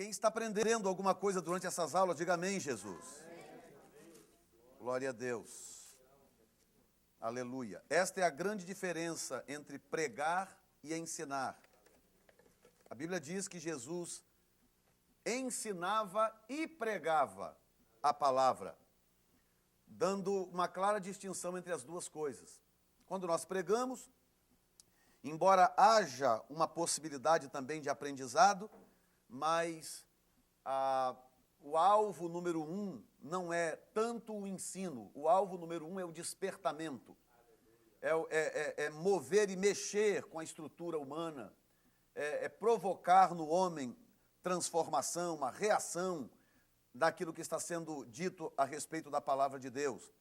Quem está aprendendo alguma coisa durante essas aulas, diga amém, Jesus. Glória a Deus. Aleluia. Esta é a grande diferença entre pregar e ensinar. A Bíblia diz que Jesus ensinava e pregava a palavra, dando uma clara distinção entre as duas coisas. Quando nós pregamos, embora haja uma possibilidade também de aprendizado, mas o alvo número 1 não é tanto o ensino, o alvo número 1 é o despertamento, é mover e mexer com a estrutura humana, é provocar no homem transformação, uma reação daquilo que está sendo dito a respeito da palavra de Deus.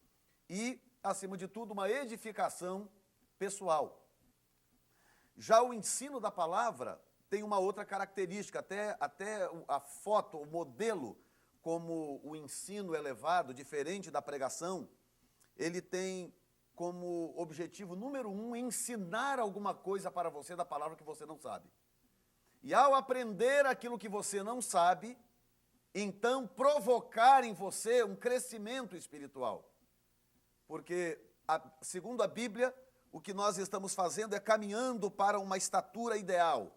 E, acima de tudo, uma edificação pessoal. Já o ensino da palavra tem uma outra característica, até a foto, o modelo, como o ensino é levado, diferente da pregação, ele tem como objetivo número 1 ensinar alguma coisa para você da palavra que você não sabe. E ao aprender aquilo que você não sabe, então provocar em você um crescimento espiritual. Porque, segundo a Bíblia, o que nós estamos fazendo é caminhando para uma estatura ideal.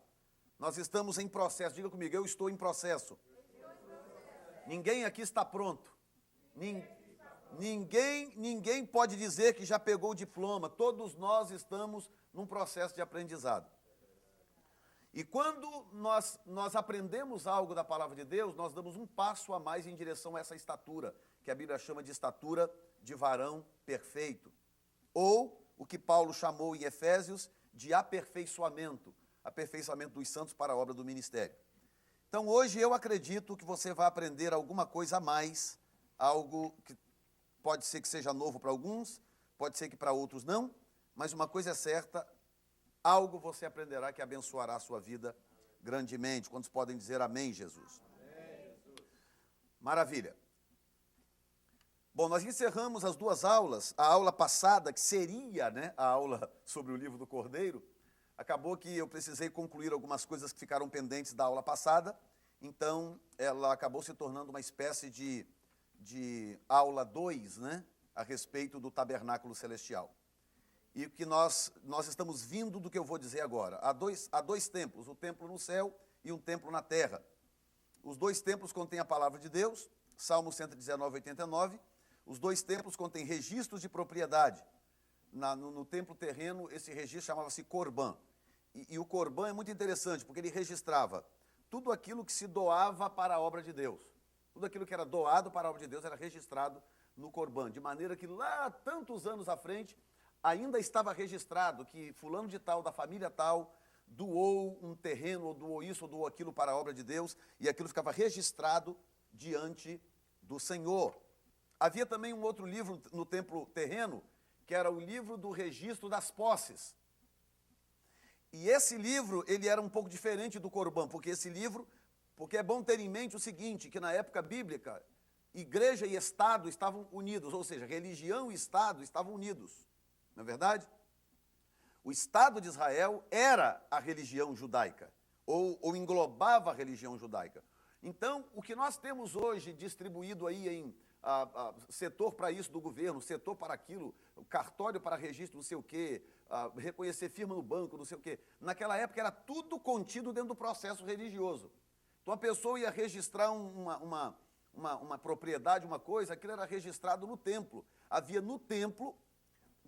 Nós estamos em processo. Diga comigo, eu estou em processo. Ninguém aqui está pronto. Ninguém pode dizer que já pegou o diploma. Todos nós estamos num processo de aprendizado. E quando nós aprendemos algo da palavra de Deus, nós damos um passo a mais em direção a essa estatura, que a Bíblia chama de estatura de varão perfeito. Ou o que Paulo chamou em Efésios de aperfeiçoamento dos santos para a obra do ministério. Então, hoje eu acredito que você vai aprender alguma coisa a mais, algo que pode ser que seja novo para alguns, pode ser que para outros não, mas uma coisa é certa, algo você aprenderá que abençoará a sua vida grandemente. Quantos podem dizer amém, Jesus? Amém. Maravilha. Bom, nós encerramos as duas aulas, a aula passada, que seria, a aula sobre o livro do Cordeiro. Acabou que eu precisei concluir algumas coisas que ficaram pendentes da aula passada, então ela acabou se tornando uma espécie de aula 2, a respeito do tabernáculo celestial. E que nós estamos vindo do que eu vou dizer agora. Há dois templos, o templo no céu e um templo na terra. Os dois templos contêm a palavra de Deus, Salmo 119, 89. Os dois templos contêm registros de propriedade. No templo terreno, esse registro chamava-se Corban. E o Corban é muito interessante, porque ele registrava tudo aquilo que se doava para a obra de Deus. Tudo aquilo que era doado para a obra de Deus era registrado no Corban. De maneira que lá, tantos anos à frente, ainda estava registrado que fulano de tal, da família tal, doou um terreno, ou doou isso, ou doou aquilo para a obra de Deus, e aquilo ficava registrado diante do Senhor. Havia também um outro livro no templo terreno, que era o livro do registro das posses. E esse livro, ele era um pouco diferente do Corban, porque é bom ter em mente o seguinte, que na época bíblica, igreja e Estado estavam unidos, ou seja, religião e Estado estavam unidos. Não é verdade? O Estado de Israel era a religião judaica, ou englobava a religião judaica. Então, o que nós temos hoje distribuído aí em setor para isso do governo, setor para aquilo, cartório para registro, não sei o quê, reconhecer firma no banco, não sei o quê. Naquela época era tudo contido dentro do processo religioso. Então a pessoa ia registrar uma propriedade, uma coisa, aquilo era registrado no templo. Havia no templo,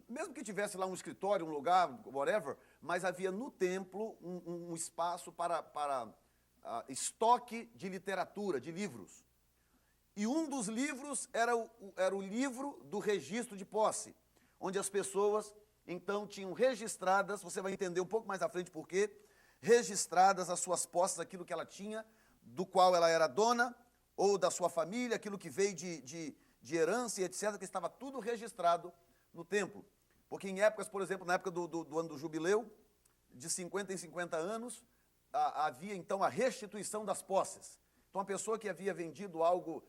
mesmo que tivesse lá um escritório, um lugar, whatever, mas havia no templo um espaço para estoque de literatura, de livros. E um dos livros era o livro do registro de posse, onde as pessoas, então, tinham registradas, você vai entender um pouco mais à frente por quê, registradas as suas posses, aquilo que ela tinha, do qual ela era dona, ou da sua família, aquilo que veio de herança e etc., que estava tudo registrado no templo. Porque em épocas, por exemplo, na época do ano do jubileu, de 50 em 50 anos, havia então a restituição das posses. Então a pessoa que havia vendido algo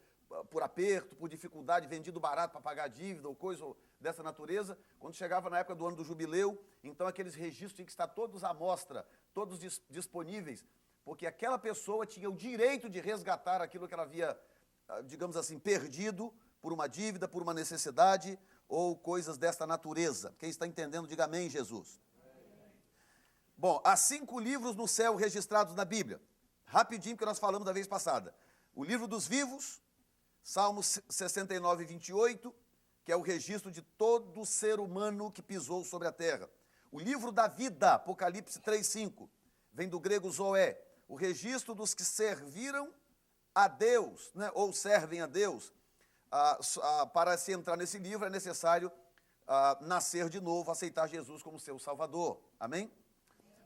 por aperto, por dificuldade, vendido barato para pagar dívida ou coisa dessa natureza, quando chegava na época do ano do jubileu, então aqueles registros tinham que estar todos à mostra, todos disponíveis, porque aquela pessoa tinha o direito de resgatar aquilo que ela havia, digamos assim, perdido por uma dívida, por uma necessidade ou coisas desta natureza. Quem está entendendo, diga amém, Jesus. Bom, há 5 livros no céu registrados na Bíblia. Rapidinho, porque nós falamos da vez passada. O livro dos vivos, Salmos 69, 28, que é o registro de todo ser humano que pisou sobre a terra. O livro da vida, Apocalipse 3, 5, vem do grego zoé, o registro dos que serviram a Deus, né, ou servem a Deus. Para se entrar nesse livro é necessário nascer de novo, aceitar Jesus como seu Salvador. Amém?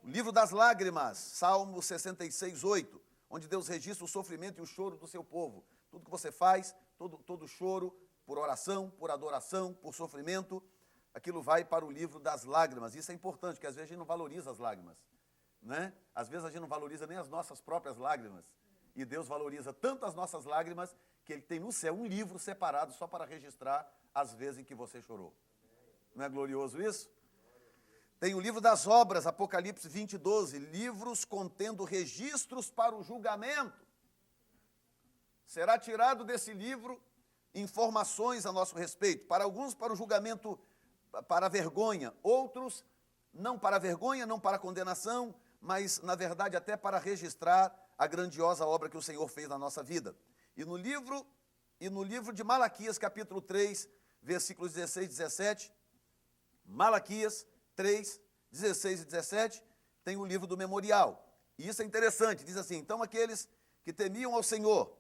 O livro das lágrimas, Salmo 66, 8, onde Deus registra o sofrimento e o choro do seu povo. Tudo que você faz, todo choro, por oração, por adoração, por sofrimento, aquilo vai para o livro das lágrimas. Isso é importante, porque às vezes a gente não valoriza as lágrimas, né? Às vezes a gente não valoriza nem as nossas próprias lágrimas. E Deus valoriza tanto as nossas lágrimas que Ele tem no céu um livro separado só para registrar as vezes em que você chorou. Não é glorioso isso? Tem o livro das obras, Apocalipse 20, 12, livros contendo registros para o julgamento. Será tirado desse livro informações a nosso respeito. Para alguns, para o julgamento, para a vergonha. Outros, não para a vergonha, não para a condenação, mas, na verdade, até para registrar a grandiosa obra que o Senhor fez na nossa vida. E no livro de Malaquias, capítulo 3, versículos 16 e 17, Malaquias 3, 16 e 17, tem o livro do memorial. E isso é interessante, diz assim: então aqueles que temiam ao Senhor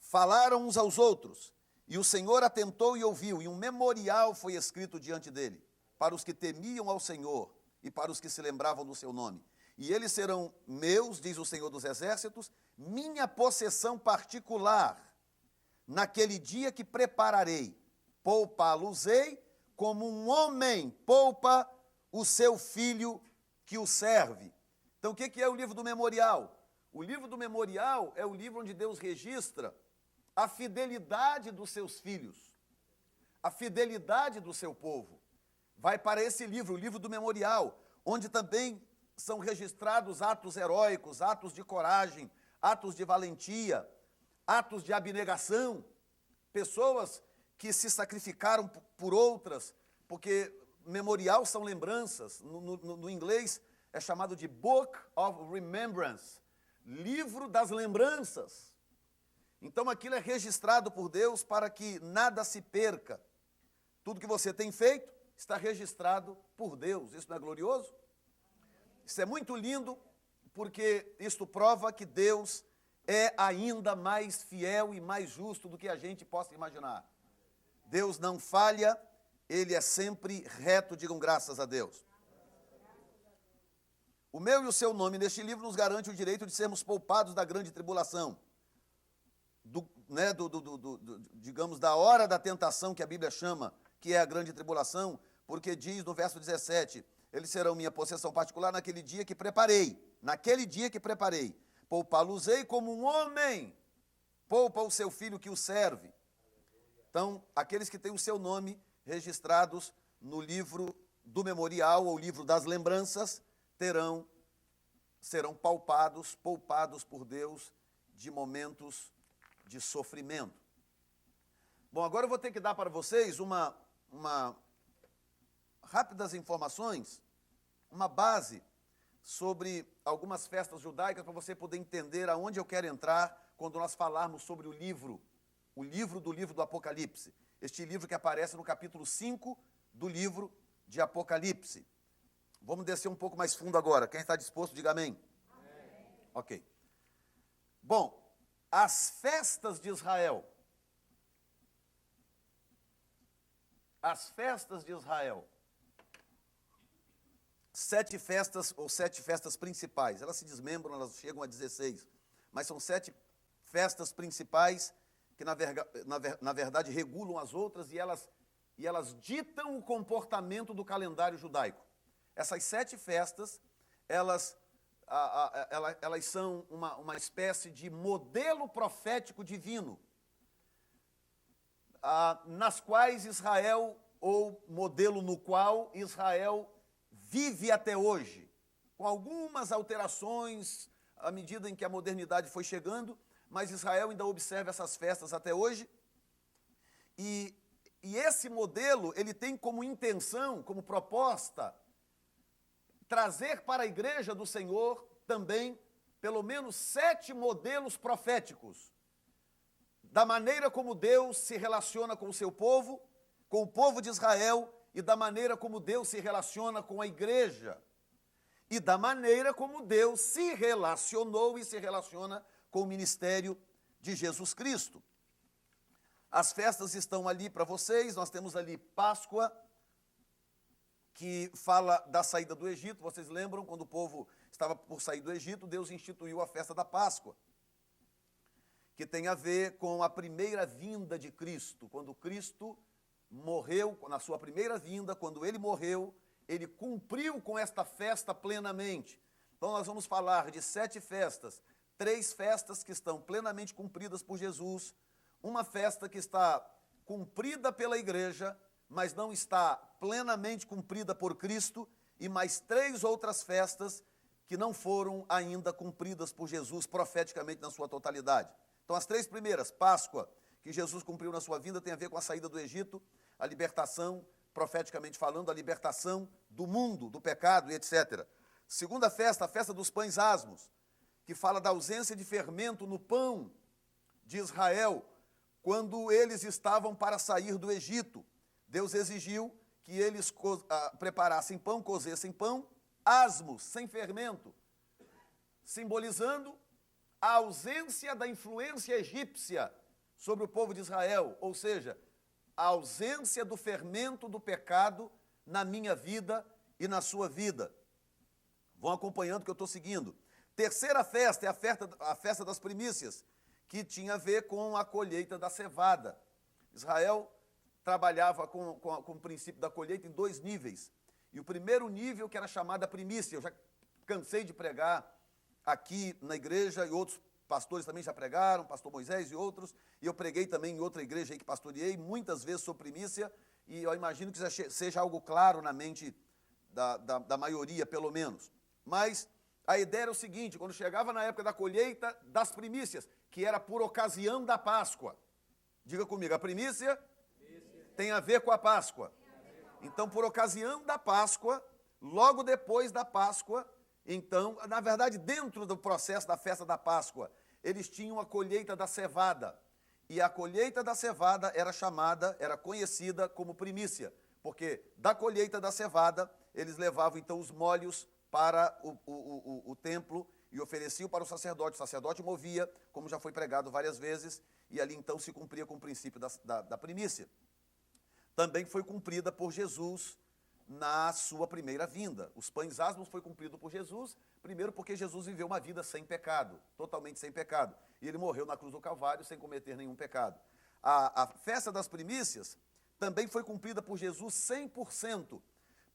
falaram uns aos outros, e o Senhor atentou e ouviu, e um memorial foi escrito diante dele, para os que temiam ao Senhor e para os que se lembravam do seu nome. E eles serão meus, diz o Senhor dos Exércitos, minha possessão particular, naquele dia que prepararei. Poupá-los-ei como um homem poupa o seu filho que o serve. Então, o que é o livro do memorial? O livro do memorial é o livro onde Deus registra a fidelidade dos seus filhos, a fidelidade do seu povo. Vai para esse livro, o livro do memorial, onde também são registrados atos heróicos, atos de coragem, atos de valentia, atos de abnegação, pessoas que se sacrificaram por outras, porque memorial são lembranças. No inglês é chamado de Book of Remembrance, livro das lembranças. Então aquilo é registrado por Deus para que nada se perca. Tudo que você tem feito está registrado por Deus. Isso não é glorioso? Isso é muito lindo, porque isto prova que Deus é ainda mais fiel e mais justo do que a gente possa imaginar. Deus não falha, Ele é sempre reto, digam graças a Deus. O meu e o seu nome neste livro nos garante o direito de sermos poupados da grande tribulação, digamos, da hora da tentação que a Bíblia chama, que é a grande tribulação, porque diz no verso 17, eles serão minha possessão particular naquele dia que preparei, poupá-los-ei como um homem poupa o seu filho que o serve. Então, aqueles que têm o seu nome registrados no livro do memorial ou livro das lembranças, serão poupados por Deus de momentos de sofrimento. Bom, agora eu vou ter que dar para vocês uma rápidas informações, uma base sobre algumas festas judaicas para você poder entender aonde eu quero entrar quando nós falarmos sobre o livro do Apocalipse. Este livro que aparece no capítulo 5 do livro de Apocalipse. Vamos descer um pouco mais fundo agora. Quem está disposto, diga amém. Amém. Ok. Bom, as festas de Israel. As festas de Israel. 7 festas, ou 7 festas principais. Elas se desmembram, elas chegam a 16. Mas são 7 festas principais que, na verdade, regulam as outras e elas ditam o comportamento do calendário judaico. Essas 7 festas, elas são uma espécie de modelo profético divino, nas quais Israel, ou modelo no qual Israel vive até hoje, com algumas alterações, à medida em que a modernidade foi chegando, mas Israel ainda observa essas festas até hoje. E esse modelo, ele tem como intenção, como proposta, trazer para a igreja do Senhor também, pelo menos 7 modelos proféticos, da maneira como Deus se relaciona com o seu povo, com o povo de Israel, e da maneira como Deus se relaciona com a igreja, e da maneira como Deus se relacionou e se relaciona com o ministério de Jesus Cristo. As festas estão ali para vocês, nós temos ali Páscoa, que fala da saída do Egito. Vocês lembram, quando o povo estava por sair do Egito, Deus instituiu a festa da Páscoa, que tem a ver com a primeira vinda de Cristo. Quando Cristo morreu, na sua primeira vinda, quando ele morreu, ele cumpriu com esta festa plenamente. Então nós vamos falar de 7 festas, 3 festas que estão plenamente cumpridas por Jesus, uma festa que está cumprida pela igreja, mas não está plenamente cumprida por Cristo, e mais 3 outras festas que não foram ainda cumpridas por Jesus profeticamente na sua totalidade. Então as 3 primeiras, Páscoa, que Jesus cumpriu na sua vinda, tem a ver com a saída do Egito, a libertação, profeticamente falando, a libertação do mundo, do pecado e etc. Segunda festa, a festa dos pães asmos, que fala da ausência de fermento no pão de Israel, quando eles estavam para sair do Egito. Deus exigiu que eles preparassem pão, cozessem pão, asmos, sem fermento, simbolizando a ausência da influência egípcia sobre o povo de Israel, ou seja, a ausência do fermento do pecado na minha vida e na sua vida. Vão acompanhando que eu estou seguindo. Terceira festa é a festa das primícias, que tinha a ver com a colheita da cevada. Israel trabalhava com o princípio da colheita em 2 níveis. E o primeiro nível, que era chamada primícia, eu já cansei de pregar aqui na igreja, e outros pastores também já pregaram, pastor Moisés e outros, e eu preguei também em outra igreja aí que pastoreei, muitas vezes sobre primícia, e eu imagino que seja algo claro na mente da maioria, pelo menos. Mas a ideia era o seguinte: quando chegava na época da colheita das primícias, que era por ocasião da Páscoa, diga comigo, a primícia tem a ver com a Páscoa. Então, por ocasião da Páscoa, logo depois da Páscoa, então, na verdade, dentro do processo da festa da Páscoa, eles tinham a colheita da cevada. E a colheita da cevada era conhecida como primícia, porque da colheita da cevada, eles levavam então os molhos para o templo e ofereciam para o sacerdote movia, como já foi pregado várias vezes, e ali então se cumpria com o princípio da primícia. Também foi cumprida por Jesus na sua primeira vinda. Os pães asmos foi cumprido por Jesus, primeiro porque Jesus viveu uma vida sem pecado, totalmente sem pecado, e ele morreu na cruz do Calvário sem cometer nenhum pecado. A festa das primícias também foi cumprida por Jesus 100%,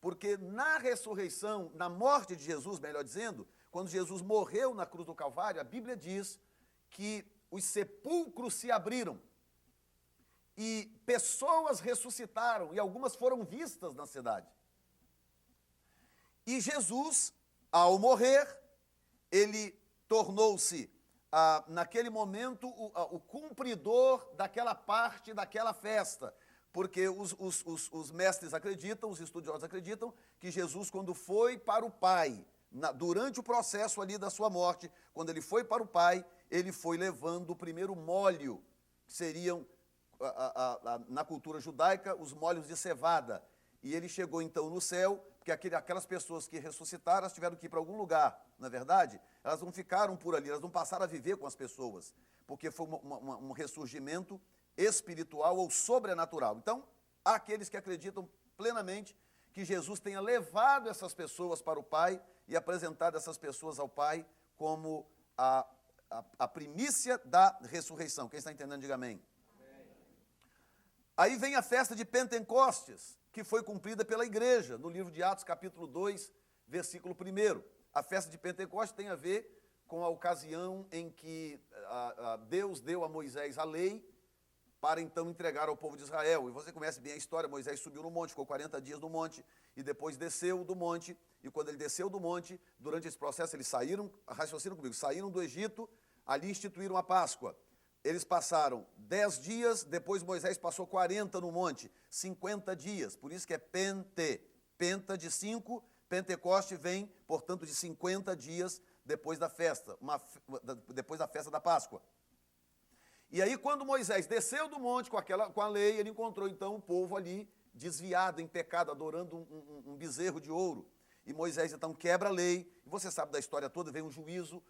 porque na ressurreição, na morte de Jesus, melhor dizendo, quando Jesus morreu na cruz do Calvário, a Bíblia diz que os sepulcros se abriram e pessoas ressuscitaram, e algumas foram vistas na cidade. E Jesus, ao morrer, ele tornou-se, naquele momento, o cumpridor daquela parte daquela festa, porque os mestres acreditam, os estudiosos acreditam, que Jesus, quando foi para o Pai, durante o processo ali da sua morte, quando ele foi para o Pai, ele foi levando o primeiro molho, que seriam, na cultura judaica, os molhos de cevada. E ele chegou então no céu, porque aquelas pessoas que ressuscitaram, elas tiveram que ir para algum lugar, na verdade, elas não ficaram por ali, elas não passaram a viver com as pessoas, porque foi um ressurgimento espiritual ou sobrenatural. Então, há aqueles que acreditam plenamente que Jesus tenha levado essas pessoas para o Pai e apresentado essas pessoas ao Pai como a primícia da ressurreição. Quem está entendendo, diga amém. Aí vem a festa de Pentecostes, que foi cumprida pela igreja, no livro de Atos, capítulo 2, versículo 1. A festa de Pentecostes tem a ver com a ocasião em que Deus deu a Moisés a lei para então entregar ao povo de Israel. E você conhece bem a história: Moisés subiu no monte, ficou 40 dias no monte, e depois desceu do monte. E quando ele desceu do monte, durante esse processo, eles saíram, raciocina comigo, saíram do Egito, ali instituíram a Páscoa. Eles passaram 10 dias, depois Moisés passou 40 no monte, 50 dias, por isso que é Pente. Penta de 5, Pentecoste vem, portanto, de 50 dias depois da festa, depois da festa da Páscoa. E aí, quando Moisés desceu do monte com a lei, ele encontrou, então, o povo ali desviado em pecado, adorando um bezerro de ouro. E Moisés, então, quebra a lei. E você sabe da história toda, vem o juízo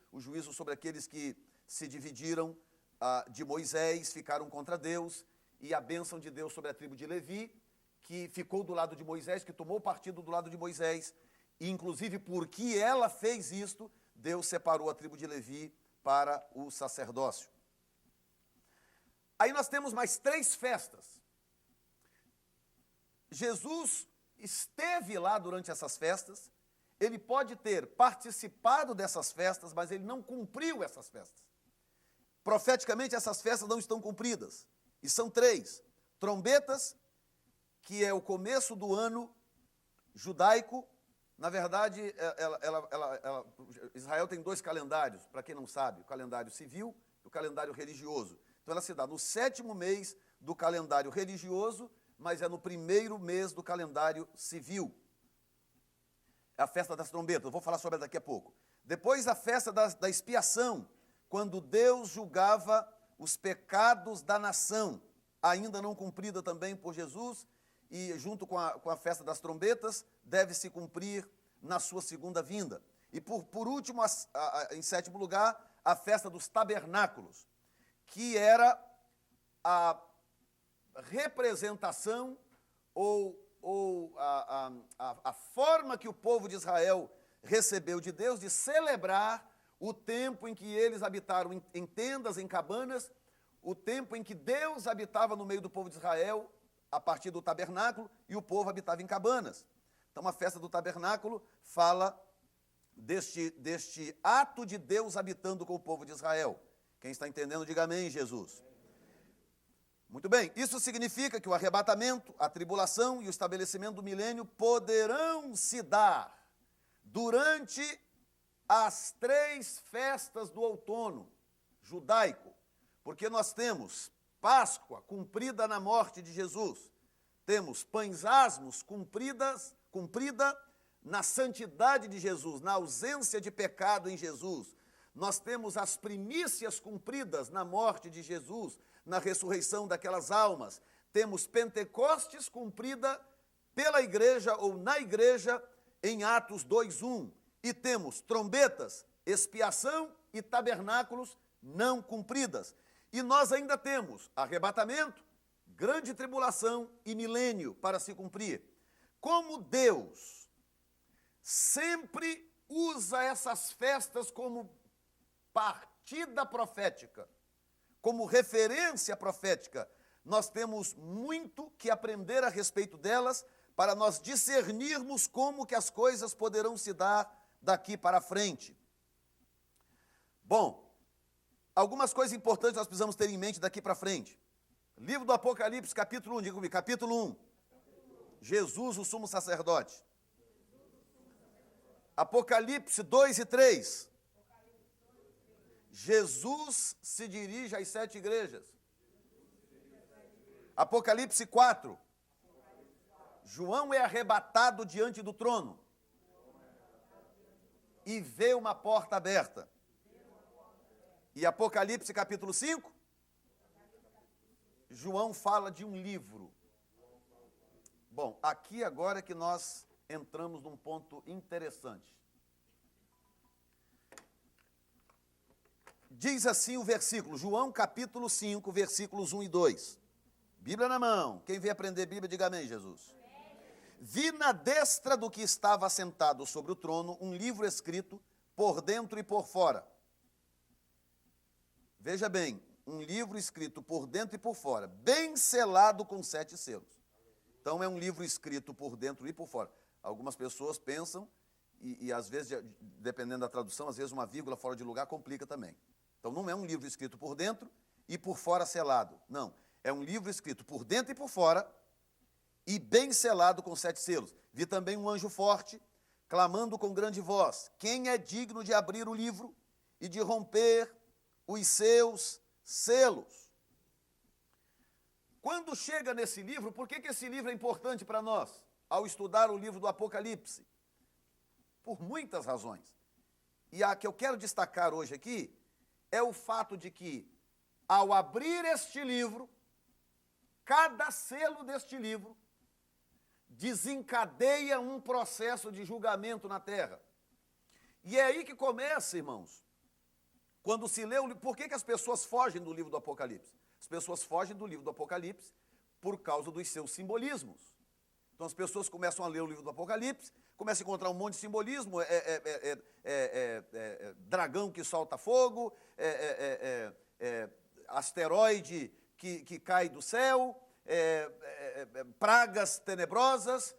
sobre aqueles que se dividiram de Moisés, ficaram contra Deus, e a bênção de Deus sobre a tribo de Levi, que ficou do lado de Moisés, que tomou partido do lado de Moisés, e inclusive porque ela fez isto, Deus separou a tribo de Levi para o sacerdócio. Aí nós temos mais 3 festas. Jesus esteve lá durante essas festas, ele pode ter participado dessas festas, mas ele não cumpriu essas festas. Profeticamente, essas festas não estão cumpridas. E são 3. Trombetas, que é o começo do ano judaico. Na verdade, Israel tem 2 calendários, para quem não sabe, o calendário civil e o calendário religioso. Então, ela se dá no 7º mês do calendário religioso, mas é no 1º mês do calendário civil. É a festa das trombetas, eu vou falar sobre ela daqui a pouco. Depois, a festa da expiação, quando Deus julgava os pecados da nação, ainda não cumprida também por Jesus, e junto com a festa das trombetas, deve se cumprir na sua segunda vinda. E por último, em 7º lugar, a festa dos tabernáculos, que era a representação ou a forma que o povo de Israel recebeu de Deus de celebrar o tempo em que eles habitaram em tendas, em cabanas, o tempo em que Deus habitava no meio do povo de Israel, a partir do tabernáculo, e o povo habitava em cabanas. Então, a festa do tabernáculo fala deste ato de Deus habitando com o povo de Israel. Quem está entendendo, diga amém, Jesus. Muito bem, isso significa que o arrebatamento, a tribulação e o estabelecimento do milênio poderão se dar durante as 3 festas do outono judaico, porque nós temos Páscoa, cumprida na morte de Jesus, temos pães asmos, cumprida na santidade de Jesus, na ausência de pecado em Jesus. Nós temos as primícias cumpridas na morte de Jesus, na ressurreição daquelas almas. Temos Pentecostes cumprida pela igreja ou na igreja em Atos 2:1. E temos trombetas, expiação e tabernáculos não cumpridas. E nós ainda temos arrebatamento, grande tribulação e milênio para se cumprir. Como Deus sempre usa essas festas como partida profética, como referência profética, nós temos muito que aprender a respeito delas para nós discernirmos como que as coisas poderão se dar daqui para frente. Bom, algumas coisas importantes nós precisamos ter em mente daqui para frente. Livro do Apocalipse, capítulo 1, diga comigo, capítulo 1. Jesus, o sumo sacerdote. Apocalipse 2 e 3. Jesus se dirige às 7 igrejas. Apocalipse 4. João é arrebatado diante do trono e vê uma porta aberta. E Apocalipse capítulo 5, João fala de um livro. Bom, aqui agora é que nós entramos num ponto interessante. Diz assim o versículo, João capítulo 5, versículos 1 e 2. Bíblia na mão. Quem vem aprender Bíblia, diga amém, Jesus. Vi na destra do que estava assentado sobre o trono um livro escrito por dentro e por fora. Veja bem, um livro escrito por dentro e por fora, bem selado com 7 selos. Então é um livro escrito por dentro e por fora. Algumas pessoas pensam, e às vezes, dependendo da tradução, às vezes uma vírgula fora de lugar complica também. Então não é um livro escrito por dentro e por fora selado. Não, é um livro escrito por dentro e por fora, e bem selado com 7 selos. Vi também um anjo forte, clamando com grande voz: quem é digno de abrir o livro e de romper os seus selos? Quando chega nesse livro, por que esse livro é importante para nós, ao estudar o livro do Apocalipse? Por muitas razões. E a que eu quero destacar hoje aqui é o fato de que, ao abrir este livro, cada selo deste livro desencadeia um processo de julgamento na terra. E é aí que começa, irmãos, quando se lê o livro. Por que as pessoas fogem do livro do Apocalipse? As pessoas fogem do livro do Apocalipse por causa dos seus simbolismos. Então as pessoas começam a ler o livro do Apocalipse, começam a encontrar um monte de simbolismo, dragão que solta fogo, asteroide que cai do céu, pragas tenebrosas,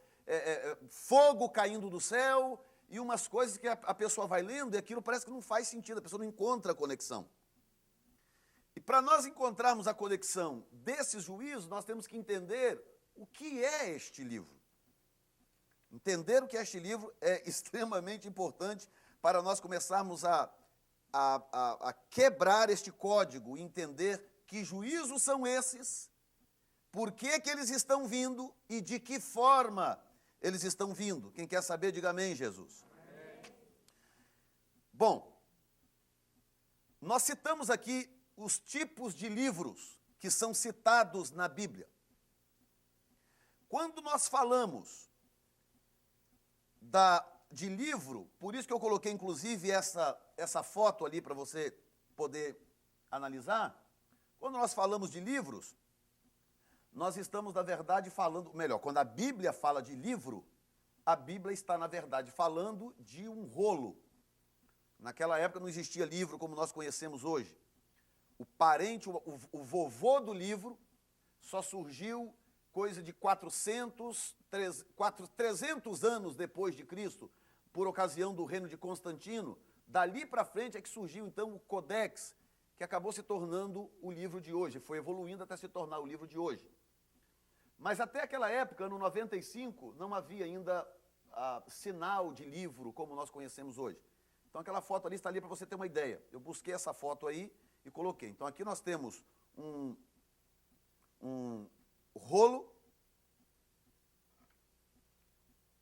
fogo caindo do céu, e umas coisas que a pessoa vai lendo e aquilo parece que não faz sentido, a pessoa não encontra a conexão. E para nós encontrarmos a conexão desses juízos, nós temos que entender o que é este livro. Entender o que é este livro é extremamente importante para nós começarmos a quebrar este código, entender que juízos são esses, por que eles estão vindo e de que forma eles estão vindo. Quem quer saber, diga amém, Jesus. Amém. Bom, nós citamos aqui os tipos de livros que são citados na Bíblia. Quando nós falamos de livro, por isso que eu coloquei inclusive essa foto ali para você poder analisar, quando nós falamos de livros, nós estamos, na verdade, falando, melhor, quando a Bíblia fala de livro, a Bíblia está, na verdade, falando de um rolo. Naquela época não existia livro como nós conhecemos hoje. O parente, o vovô do livro, só surgiu coisa de 300 anos depois de Cristo, por ocasião do reino de Constantino. Dali para frente é que surgiu, então, o Codex, que acabou se tornando o livro de hoje, foi evoluindo até se tornar o livro de hoje. Mas até aquela época, no 95, não havia ainda sinal de livro como nós conhecemos hoje. Então aquela foto ali está ali para você ter uma ideia. Eu busquei essa foto aí e coloquei. Então aqui nós temos um rolo.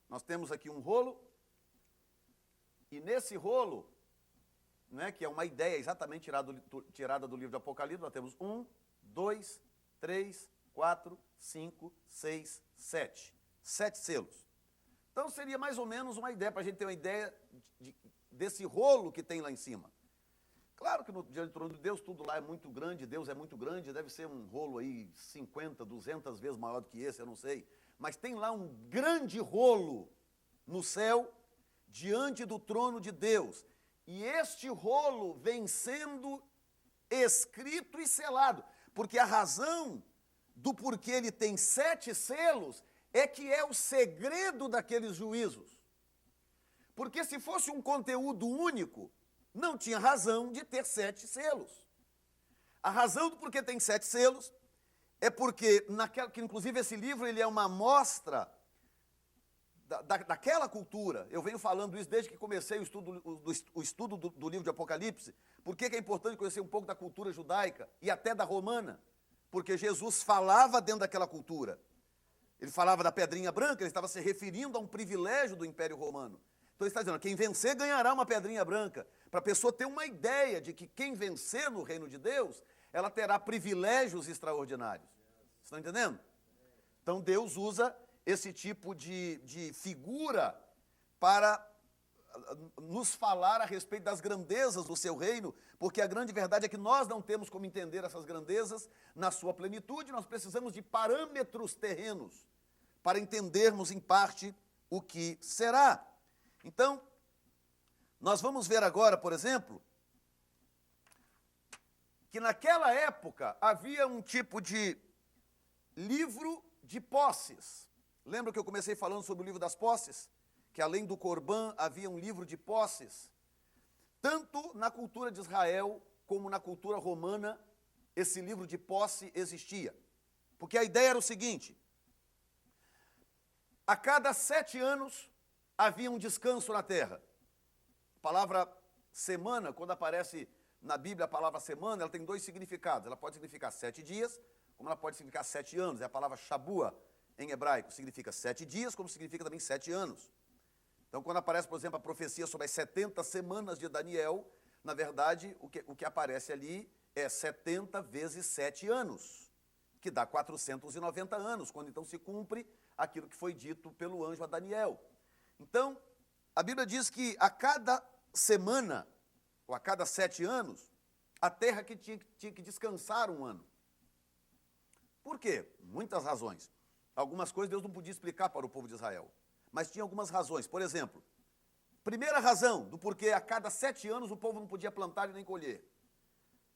Nós temos aqui um rolo. E nesse rolo, né, que é uma ideia exatamente tirada do livro do Apocalipse, nós temos 1, 2, 3, 4, 5, 6, 7. 7 selos. Então seria mais ou menos uma ideia, para a gente ter uma ideia desse rolo que tem lá em cima. Claro que diante do trono de Deus tudo lá é muito grande, Deus é muito grande, deve ser um rolo aí 50, 200 vezes maior do que esse, eu não sei. Mas tem lá um grande rolo no céu, diante do trono de Deus. E este rolo vem sendo escrito e selado, porque a razão do porquê ele tem 7 selos é que é o segredo daqueles juízos. Porque se fosse um conteúdo único, não tinha razão de ter 7 selos. A razão do porquê tem 7 selos é porque, que inclusive esse livro ele é uma amostra daquela cultura. Eu venho falando isso desde que comecei o estudo do livro de Apocalipse. Por que é importante conhecer um pouco da cultura judaica e até da romana? Porque Jesus falava dentro daquela cultura. Ele falava da pedrinha branca, ele estava se referindo a um privilégio do Império Romano. Então ele está dizendo, quem vencer ganhará uma pedrinha branca. Para a pessoa ter uma ideia de que quem vencer no reino de Deus, ela terá privilégios extraordinários. Estão entendendo? Então Deus usa esse tipo de figura para nos falar a respeito das grandezas do seu reino, porque a grande verdade é que nós não temos como entender essas grandezas na sua plenitude, nós precisamos de parâmetros terrenos para entendermos em parte o que será. Então, nós vamos ver agora, por exemplo, que naquela época havia um tipo de livro de posses. Lembra que eu comecei falando sobre o livro das posses? Que além do Corban havia um livro de posses. Tanto na cultura de Israel como na cultura romana, esse livro de posse existia. Porque a ideia era o seguinte: A cada 7 anos havia um descanso na terra. A palavra semana, quando aparece na Bíblia a palavra semana, ela tem 2 significados. Ela pode significar 7 dias, como ela pode significar 7 anos. É a palavra shabua, em hebraico, significa 7 dias, como significa também 7 anos. Então, quando aparece, por exemplo, a profecia sobre as 70 semanas de Daniel, na verdade, o que aparece ali é 70 vezes 7 anos, que dá 490 anos, quando então se cumpre aquilo que foi dito pelo anjo a Daniel. Então, a Bíblia diz que a cada semana, ou a cada 7 anos, a terra que tinha que descansar um ano. Por quê? Muitas razões. Algumas coisas Deus não podia explicar para o povo de Israel, mas tinha algumas razões. Por exemplo, primeira razão do porquê a cada 7 anos o povo não podia plantar e nem colher.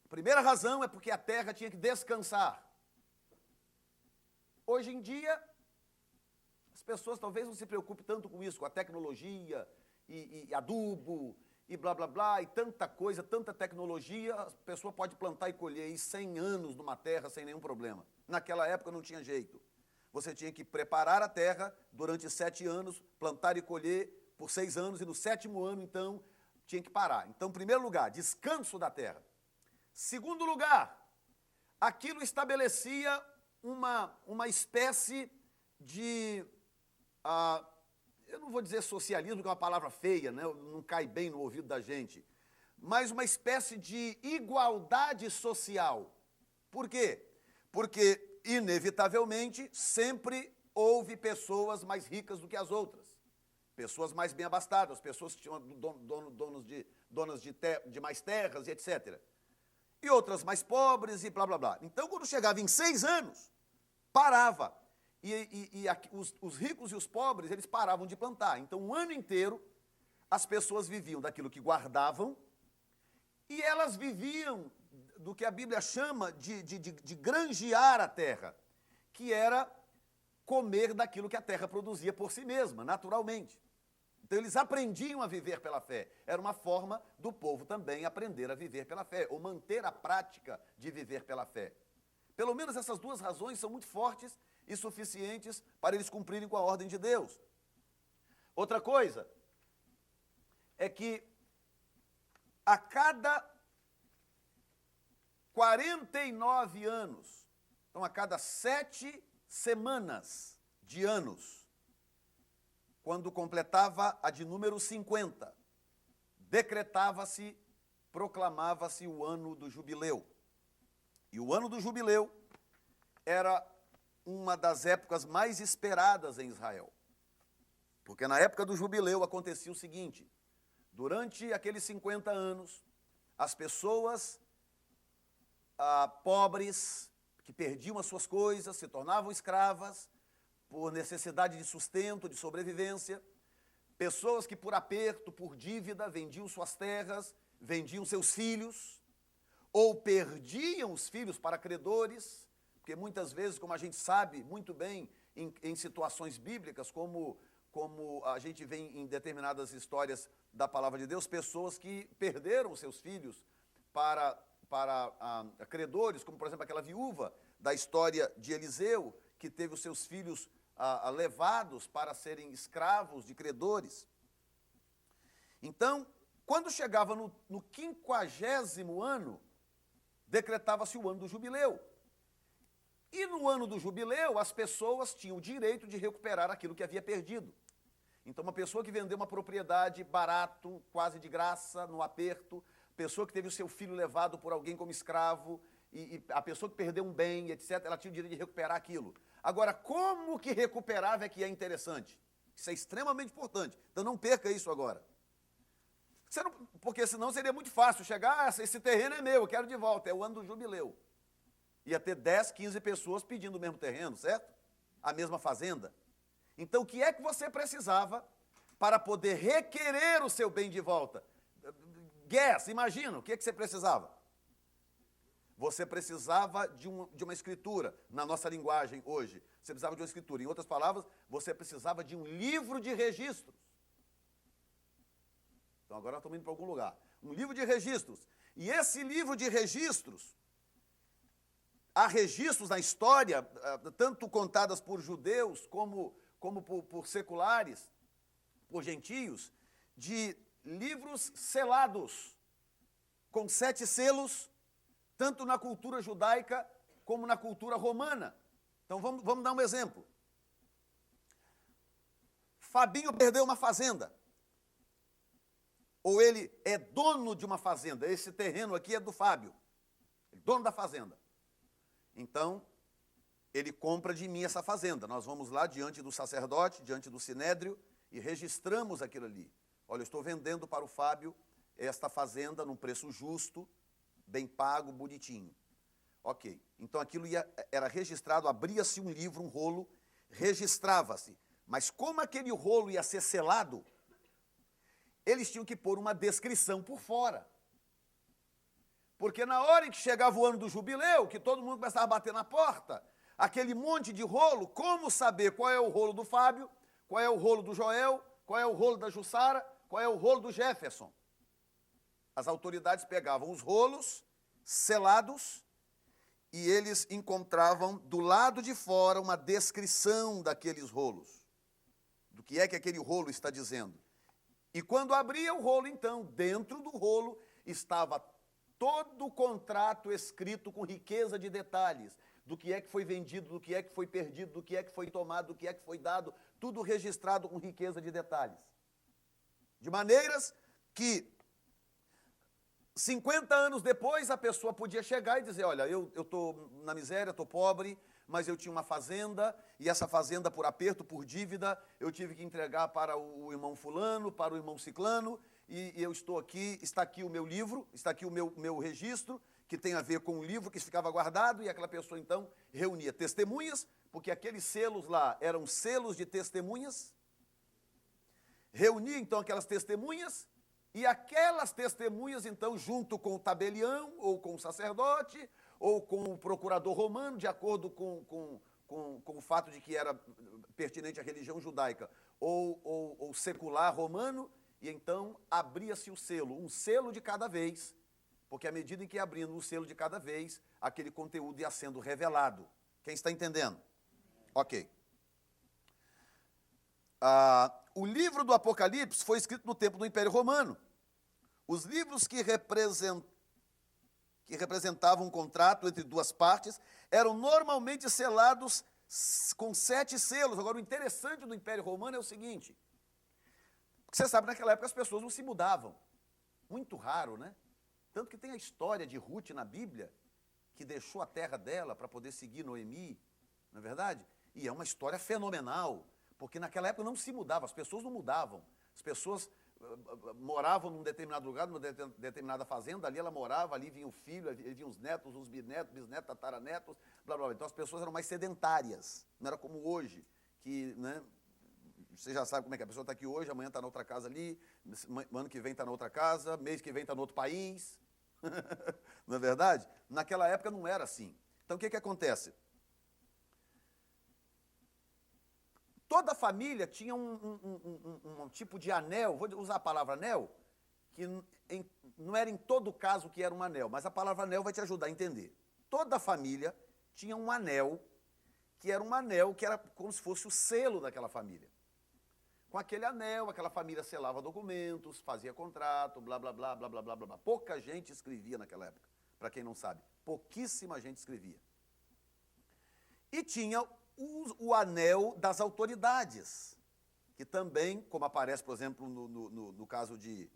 A primeira razão é porque a terra tinha que descansar. Hoje em dia, as pessoas talvez não se preocupem tanto com isso, com a tecnologia e adubo e blá, blá, blá, e tanta coisa, tanta tecnologia, a pessoa pode plantar e colher em 100 anos numa terra sem nenhum problema. Naquela época não tinha jeito. Você tinha que preparar a terra durante 7 anos, plantar e colher por 6 anos, e no 7º ano, então, tinha que parar. Então, em primeiro lugar, descanso da terra. Segundo lugar, aquilo estabelecia uma espécie de, eu não vou dizer socialismo, que é uma palavra feia, né? Não cai bem no ouvido da gente, mas uma espécie de igualdade social. Por quê? Porque, inevitavelmente, sempre houve pessoas mais ricas do que as outras, pessoas mais bem abastadas, pessoas que tinham donas de mais terras e etc. E outras mais pobres e blá, blá, blá. Então, quando chegava em 6 anos, parava. Os ricos e os pobres, eles paravam de plantar. Então, um ano inteiro, as pessoas viviam daquilo que guardavam e elas viviam do que a Bíblia chama de granjear a terra, que era comer daquilo que a terra produzia por si mesma, naturalmente. Então, eles aprendiam a viver pela fé. Era uma forma do povo também aprender a viver pela fé, ou manter a prática de viver pela fé. Pelo menos essas 2 razões são muito fortes e suficientes para eles cumprirem com a ordem de Deus. Outra coisa é que a cada 49 anos, então a cada 7 semanas de anos, quando completava a de número 50, decretava-se, proclamava-se o ano do jubileu. E o ano do jubileu era uma das épocas mais esperadas em Israel. Porque na época do jubileu acontecia o seguinte: durante aqueles 50 anos, as pessoas pobres, que perdiam as suas coisas, se tornavam escravas, por necessidade de sustento, de sobrevivência, pessoas que por aperto, por dívida, vendiam suas terras, vendiam seus filhos, ou perdiam os filhos para credores, porque muitas vezes, como a gente sabe muito bem, em situações bíblicas, como a gente vê em determinadas histórias da palavra de Deus, pessoas que perderam seus filhos para credores, como por exemplo aquela viúva da história de Eliseu, que teve os seus filhos levados para serem escravos de credores. Então, quando chegava no 50º ano, decretava-se o ano do jubileu. E no ano do jubileu, as pessoas tinham o direito de recuperar aquilo que havia perdido. Então, uma pessoa que vendeu uma propriedade barato, quase de graça, no aperto, pessoa que teve o seu filho levado por alguém como escravo, e a pessoa que perdeu um bem, etc., ela tinha o direito de recuperar aquilo. Agora, como que recuperava é que é interessante. Isso é extremamente importante. Então, não perca isso agora. Porque senão seria muito fácil chegar, esse terreno é meu, eu quero de volta, é o ano do jubileu. Ia ter 10, 15 pessoas pedindo o mesmo terreno, certo? A mesma fazenda. Então, o que é que você precisava para poder requerer o seu bem de volta? Guess, imagina, o que é que você precisava? Você precisava de uma escritura, na nossa linguagem hoje. Você precisava de uma escritura. Em outras palavras, você precisava de um livro de registros. Então, agora nós estamos indo para algum lugar. Um livro de registros. E esse livro de registros, há registros na história, tanto contadas por judeus como como por seculares, por gentios, de livros selados, com 7 selos, tanto na cultura judaica como na cultura romana. Então vamos dar um exemplo. Fabinho perdeu uma fazenda. Ou ele é dono de uma fazenda. Esse terreno aqui é do Fábio, dono da fazenda. Então, ele compra de mim essa fazenda. Nós vamos lá diante do sacerdote, diante do sinédrio, e registramos aquilo ali. Olha, eu estou vendendo para o Fábio esta fazenda num preço justo, bem pago, bonitinho. Ok, então aquilo era registrado, abria-se um livro, um rolo, registrava-se. Mas como aquele rolo ia ser selado, eles tinham que pôr uma descrição por fora. Porque na hora em que chegava o ano do jubileu, que todo mundo começava a bater na porta, aquele monte de rolo, como saber qual é o rolo do Fábio, qual é o rolo do Joel, qual é o rolo da Jussara, qual é o rolo do Jefferson? As autoridades pegavam os rolos selados e eles encontravam do lado de fora uma descrição daqueles rolos, do que é que aquele rolo está dizendo. E quando abria o rolo, então, dentro do rolo estava todo o contrato escrito com riqueza de detalhes, do que é que foi vendido, do que é que foi perdido, do que é que foi tomado, do que é que foi dado, tudo registrado com riqueza de detalhes. De maneiras que 50 anos depois a pessoa podia chegar e dizer, olha, eu estou na miséria, estou pobre, mas eu tinha uma fazenda, e essa fazenda, por aperto, por dívida, eu tive que entregar para o irmão fulano, para o irmão ciclano, e eu estou aqui, está aqui o meu livro, está aqui o meu registro, que tem a ver com o livro que ficava guardado, e aquela pessoa, então, reunia testemunhas, porque aqueles selos lá eram selos de testemunhas, reunia, então, aquelas testemunhas, e aquelas testemunhas, então, junto com o tabelião, ou com o sacerdote, ou com o procurador romano, de acordo com o fato de que era pertinente à religião judaica, ou secular romano, e então abria-se o selo, um selo de cada vez, porque à medida em que abrindo um selo de cada vez, aquele conteúdo ia sendo revelado. Quem está entendendo? Ok. O livro do Apocalipse foi escrito no tempo do Império Romano. Os livros que representavam um contrato entre duas partes eram normalmente selados com 7 selos. Agora, o interessante do Império Romano é o seguinte, você sabe, naquela época as pessoas não se mudavam. Muito raro, né? Tanto que tem a história de Ruth na Bíblia, que deixou a terra dela para poder seguir Noemi, não é verdade? E é uma história fenomenal, porque naquela época não se mudava, as pessoas não mudavam. As pessoas moravam num determinado lugar, numa determinada fazenda, ali ela morava, ali vinha o filho, ali vinham os netos, os bisnetos, tataranetos, blá, blá, blá. Então as pessoas eram mais sedentárias, não era como hoje, que, né, você já sabe como é que é, a pessoa está aqui hoje, amanhã está na outra casa ali, ano que vem está na outra casa, mês que vem está no outro país, não é verdade? Naquela época não era assim. Então o que acontece? Toda família tinha um tipo de anel, vou usar a palavra anel, que não era em todo caso que era um anel, mas a palavra anel vai te ajudar a entender. Toda família tinha um anel que era como se fosse o selo daquela família. Com aquele anel, aquela família selava documentos, fazia contrato, blá, blá, blá, blá, blá, blá, blá. Pouca gente escrevia naquela época, para quem não sabe. Pouquíssima gente escrevia. E tinha o anel das autoridades, que também, como aparece, por exemplo, no caso de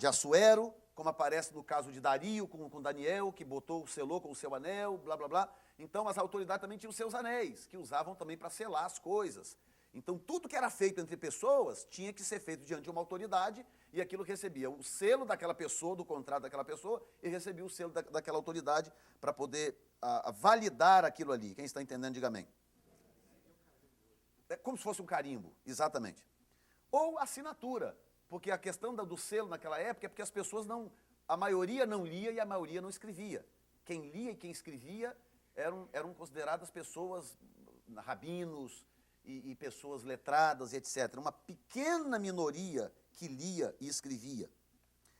Assuero, como aparece no caso de Dario com Daniel, que selou com o seu anel, blá, blá, blá. Então, as autoridades também tinham seus anéis, que usavam também para selar as coisas. Então, tudo que era feito entre pessoas tinha que ser feito diante de uma autoridade, e aquilo recebia o selo daquela pessoa, do contrato daquela pessoa, e recebia o selo daquela autoridade para poder validar aquilo ali. Quem está entendendo, diga amém. É como se fosse um carimbo, exatamente. Ou assinatura, porque a questão do selo naquela época é porque as pessoas a maioria não lia e a maioria não escrevia. Quem lia e quem escrevia eram consideradas pessoas, rabinos e pessoas letradas, etc. Uma pequena minoria que lia e escrevia.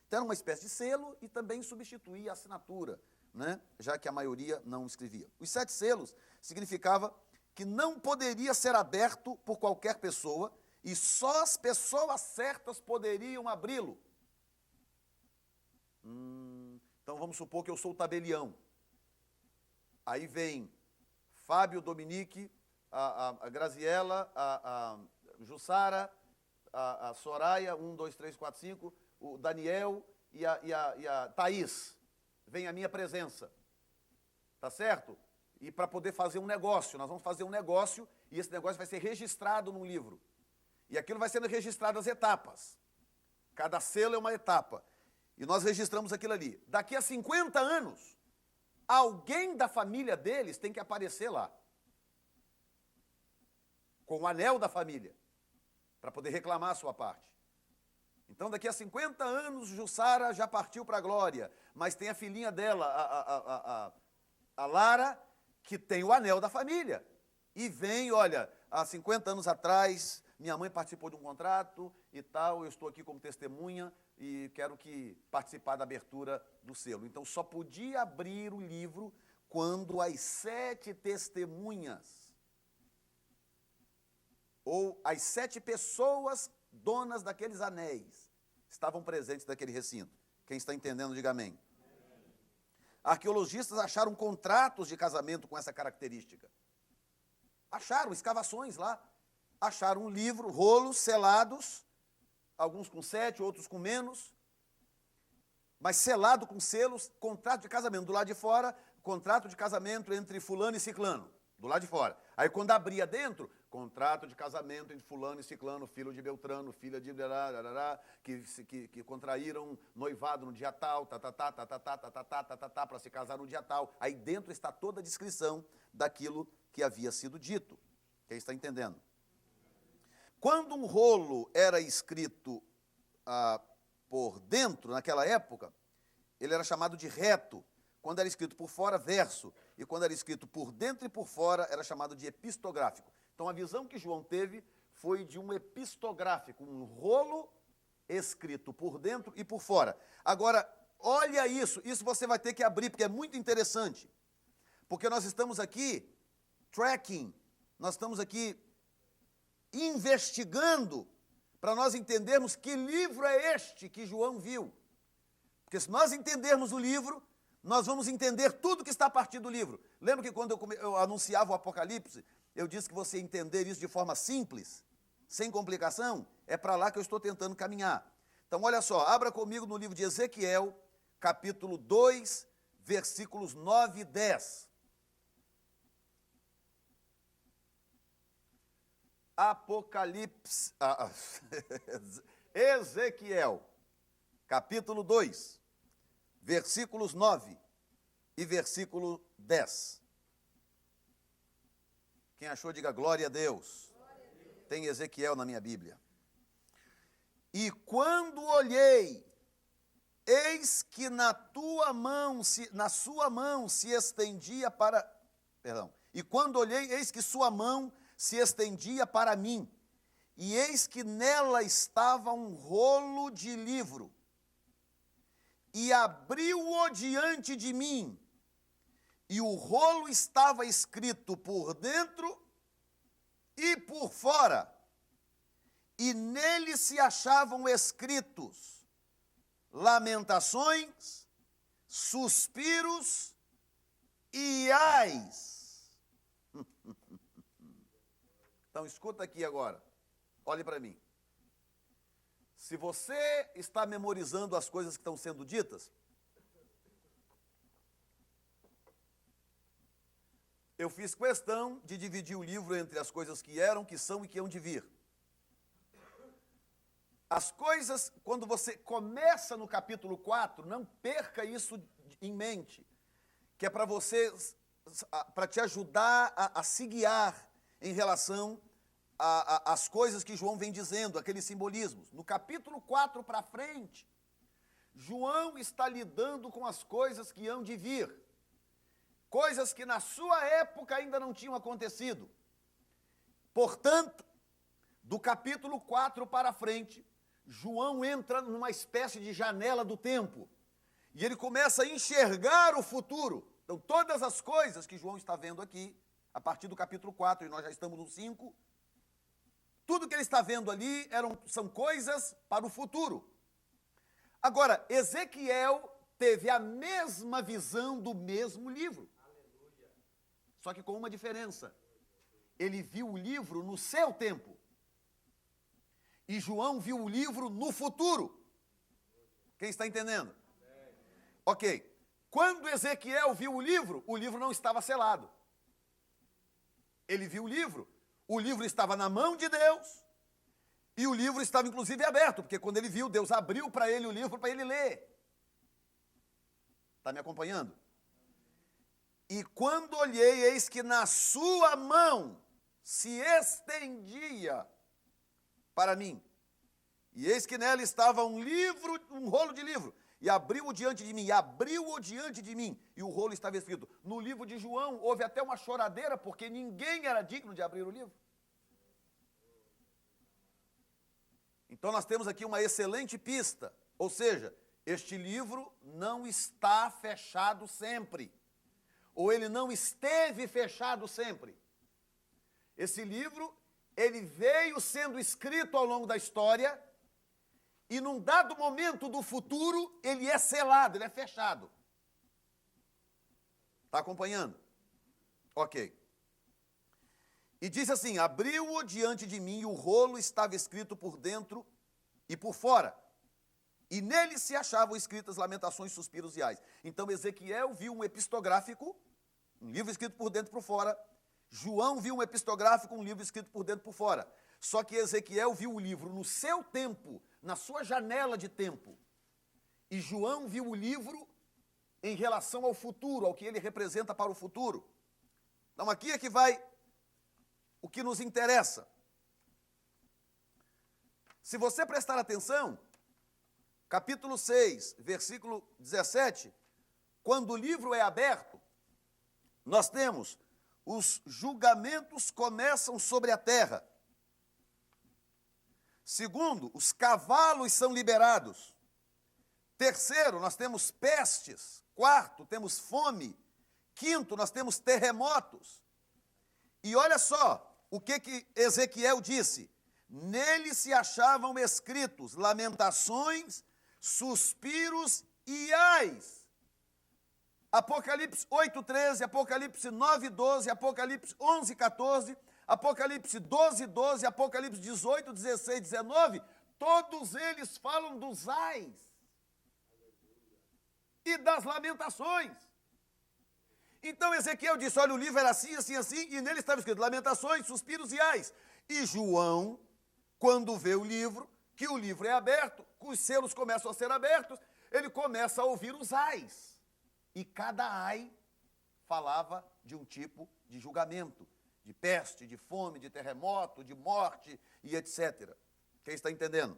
Então era uma espécie de selo e também substituía a assinatura, né? Já que a maioria não escrevia. Os 7 selos significava que não poderia ser aberto por qualquer pessoa e só as pessoas certas poderiam abri-lo. Então vamos supor que eu sou o tabelião. Aí vem Fábio, Dominique, a Graziela, a Jussara, a Soraya, 1, 2, 3, 4, 5, o Daniel e a Thaís. Vem a minha presença. Tá certo? E para poder fazer um negócio, nós vamos fazer um negócio e esse negócio vai ser registrado num livro. E aquilo vai sendo registrado as etapas. Cada selo é uma etapa. E nós registramos aquilo ali. Daqui a 50 anos, alguém da família deles tem que aparecer lá. Com o anel da família. Para poder reclamar a sua parte. Então, daqui a 50 anos, Jussara já partiu para a glória. Mas tem a filhinha dela, a Lara, que tem o anel da família. E vem, olha, há 50 anos atrás, minha mãe participou de um contrato e tal, eu estou aqui como testemunha e quero participar da abertura do selo. Então, só podia abrir o livro quando as 7 testemunhas, ou as 7 pessoas donas daqueles anéis, estavam presentes naquele recinto. Quem está entendendo, diga amém. Arqueologistas acharam contratos de casamento com essa característica. Acharam escavações lá. Acharam um livro, rolos selados, alguns com 7, outros com menos, mas selado com selos, contrato de casamento. Do lado de fora, contrato de casamento entre fulano e ciclano, do lado de fora. Aí quando abria dentro, contrato de casamento entre fulano e ciclano, filho de Beltrano, filha de que contraíram noivado no dia tal, para se casar no dia tal. Aí dentro está toda a descrição daquilo que havia sido dito. Quem está entendendo? Quando um rolo era escrito por dentro, naquela época, ele era chamado de reto. Quando era escrito por fora, verso. E quando era escrito por dentro e por fora, era chamado de epistográfico. Então, a visão que João teve foi de um epistográfico, um rolo escrito por dentro e por fora. Agora, olha isso você vai ter que abrir, porque é muito interessante. Porque nós estamos aqui tracking, nós estamos aqui investigando para nós entendermos que livro é este que João viu. Porque se nós entendermos o livro, nós vamos entender tudo que está a partir do livro. Lembra que quando eu anunciava o Apocalipse, eu disse que você entender isso de forma simples, sem complicação? É para lá que eu estou tentando caminhar. Então, olha só, abra comigo no livro de Ezequiel, capítulo 2, versículos 9 e 10. Apocalipse, Ezequiel, capítulo 2, versículos 9 e versículo 10. Quem achou, diga glória a Deus. Glória a Deus. Tem Ezequiel na minha Bíblia. E quando olhei, eis que na sua mão se estendia para... Perdão. E quando olhei, eis que sua mão se estendia para mim. E eis que nela estava um rolo de livro. E abriu-o diante de mim. E o rolo estava escrito por dentro e por fora. E nele se achavam escritos lamentações, suspiros e ais. Então, escuta aqui agora. Olhe para mim. Se você está memorizando as coisas que estão sendo ditas, eu fiz questão de dividir o livro entre as coisas que eram, que são e que hão de vir. As coisas, quando você começa no capítulo 4, não perca isso em mente, que é para você, para te ajudar a se guiar em relação às coisas que João vem dizendo, aqueles simbolismos. No capítulo 4 para frente, João está lidando com as coisas que hão de vir. Coisas que na sua época ainda não tinham acontecido. Portanto, do capítulo 4 para frente, João entra numa espécie de janela do tempo. E ele começa a enxergar o futuro. Então, todas as coisas que João está vendo aqui a partir do capítulo 4, e nós já estamos no 5, tudo que ele está vendo ali são coisas para o futuro. Agora, Ezequiel teve a mesma visão do mesmo livro. Só que com uma diferença. Ele viu o livro no seu tempo. E João viu o livro no futuro. Quem está entendendo? Ok. Quando Ezequiel viu o livro não estava selado. Ele viu o livro estava na mão de Deus, e o livro estava inclusive aberto, porque quando ele viu, Deus abriu para ele o livro para ele ler. Está me acompanhando? E quando olhei, eis que na sua mão se estendia para mim. E eis que nela estava um rolo de livro, e abriu-o diante de mim, e o rolo estava escrito. No livro de João, houve até uma choradeira, porque ninguém era digno de abrir o livro. Então nós temos aqui uma excelente pista, ou seja, este livro não está fechado sempre, ou ele não esteve fechado sempre. Esse livro, ele veio sendo escrito ao longo da história, e num dado momento do futuro, ele é selado, ele é fechado. Está acompanhando? Ok. E disse assim, abriu-o diante de mim, e o rolo estava escrito por dentro e por fora. E nele se achavam escritas lamentações, suspiros e ais. Então Ezequiel viu um epistográfico, um livro escrito por dentro e por fora. João viu um epistográfico, um livro escrito por dentro e por fora. Só que Ezequiel viu o livro no seu tempo, na sua janela de tempo. E João viu o livro em relação ao futuro, ao que ele representa para o futuro. Então aqui é que vai o que nos interessa. Se você prestar atenção, capítulo 6, versículo 17, quando o livro é aberto, nós temos os julgamentos começam sobre a terra. Segundo, os cavalos são liberados. Terceiro, nós temos pestes. Quarto, temos fome. Quinto, nós temos terremotos. E olha só o que Ezequiel disse. Nele se achavam escritos lamentações, suspiros e ais. Apocalipse 8:13, Apocalipse 9:12, Apocalipse 11:14, Apocalipse 12:12, Apocalipse 18:16, 19, todos eles falam dos ais e das lamentações. Então Ezequiel disse, olha, o livro era assim, assim, assim, e nele estava escrito lamentações, suspiros e ais. E João, quando vê o livro, que o livro é aberto, os selos começam a ser abertos, ele começa a ouvir os ais. E cada ai falava de um tipo de julgamento, de peste, de fome, de terremoto, de morte e etc. Quem está entendendo?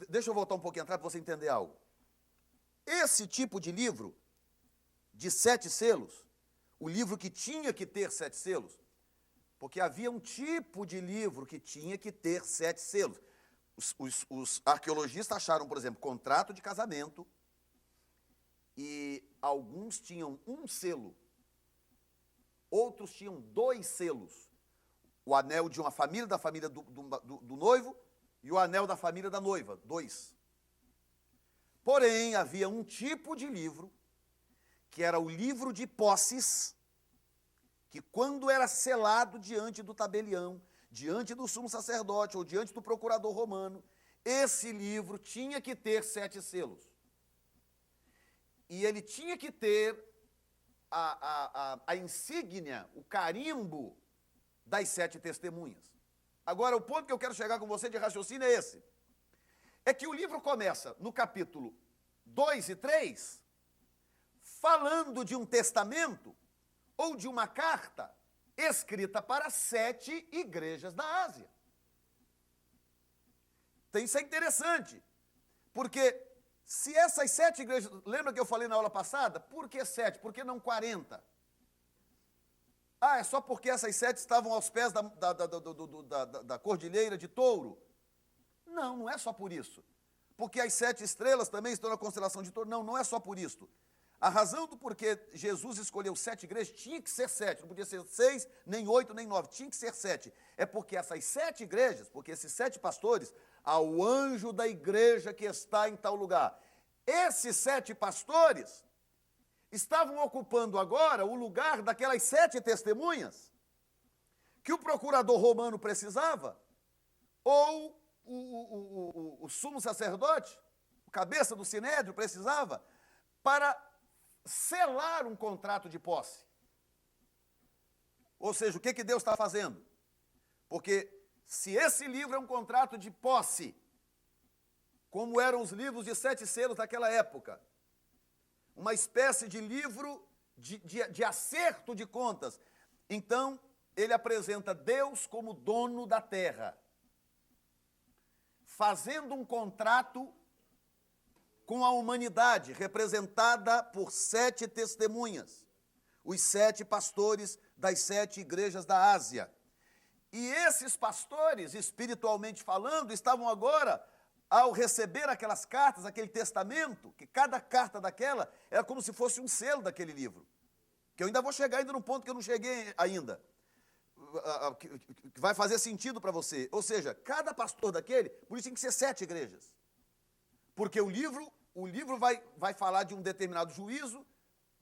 Deixa eu voltar um pouquinho atrás para você entender algo. Esse tipo de livro, de 7 selos, o livro que tinha que ter 7 selos, porque havia um tipo de livro que tinha que ter 7 selos. Os arqueologistas acharam, por exemplo, contrato de casamento, e alguns tinham um selo, outros tinham 2 selos. O anel de uma família, da família do noivo, e o anel da família da noiva, 2. Porém, havia um tipo de livro, que era o livro de posses, que quando era selado diante do tabelião, diante do sumo sacerdote ou diante do procurador romano, esse livro tinha que ter 7 selos. E ele tinha que ter a insígnia, o carimbo das 7 testemunhas. Agora, o ponto que eu quero chegar com você de raciocínio é esse. É que o livro começa no capítulo 2 e 3, falando de um testamento ou de uma carta escrita para 7 igrejas da Ásia. Então, isso é interessante, porque se essas 7 igrejas... Lembra que eu falei na aula passada? Por que 7? Por que não 40? Ah, é só porque essas 7 estavam aos pés da cordilheira de Touro? Não, não é só por isso. porque as 7 estrelas também estão na constelação de Touro. Não, não é só por isso. A razão do porquê Jesus escolheu 7 igrejas tinha que ser 7, não podia ser 6, nem 8, nem 9, tinha que ser 7. É porque essas 7 igrejas, porque esses 7 pastores, ao anjo da igreja que está em tal lugar. Esses 7 pastores estavam ocupando agora o lugar daquelas 7 testemunhas que o procurador romano precisava, ou o sumo sacerdote, o cabeça do sinédrio precisava, para selar um contrato de posse. Ou seja, o que Deus está fazendo? Porque se esse livro é um contrato de posse, como eram os livros de 7 selos daquela época, uma espécie de livro de acerto de contas, então ele apresenta Deus como dono da terra, fazendo um contrato com a humanidade, representada por 7 testemunhas, os 7 pastores das 7 igrejas da Ásia. E esses pastores, espiritualmente falando, estavam agora, ao receber aquelas cartas, aquele testamento, que cada carta daquela era como se fosse um selo daquele livro, que eu ainda vou chegar ainda num ponto que eu não cheguei ainda, que vai fazer sentido para você. Ou seja, cada pastor daquele, por isso tem que ser 7 igrejas. Porque o livro vai falar de um determinado juízo,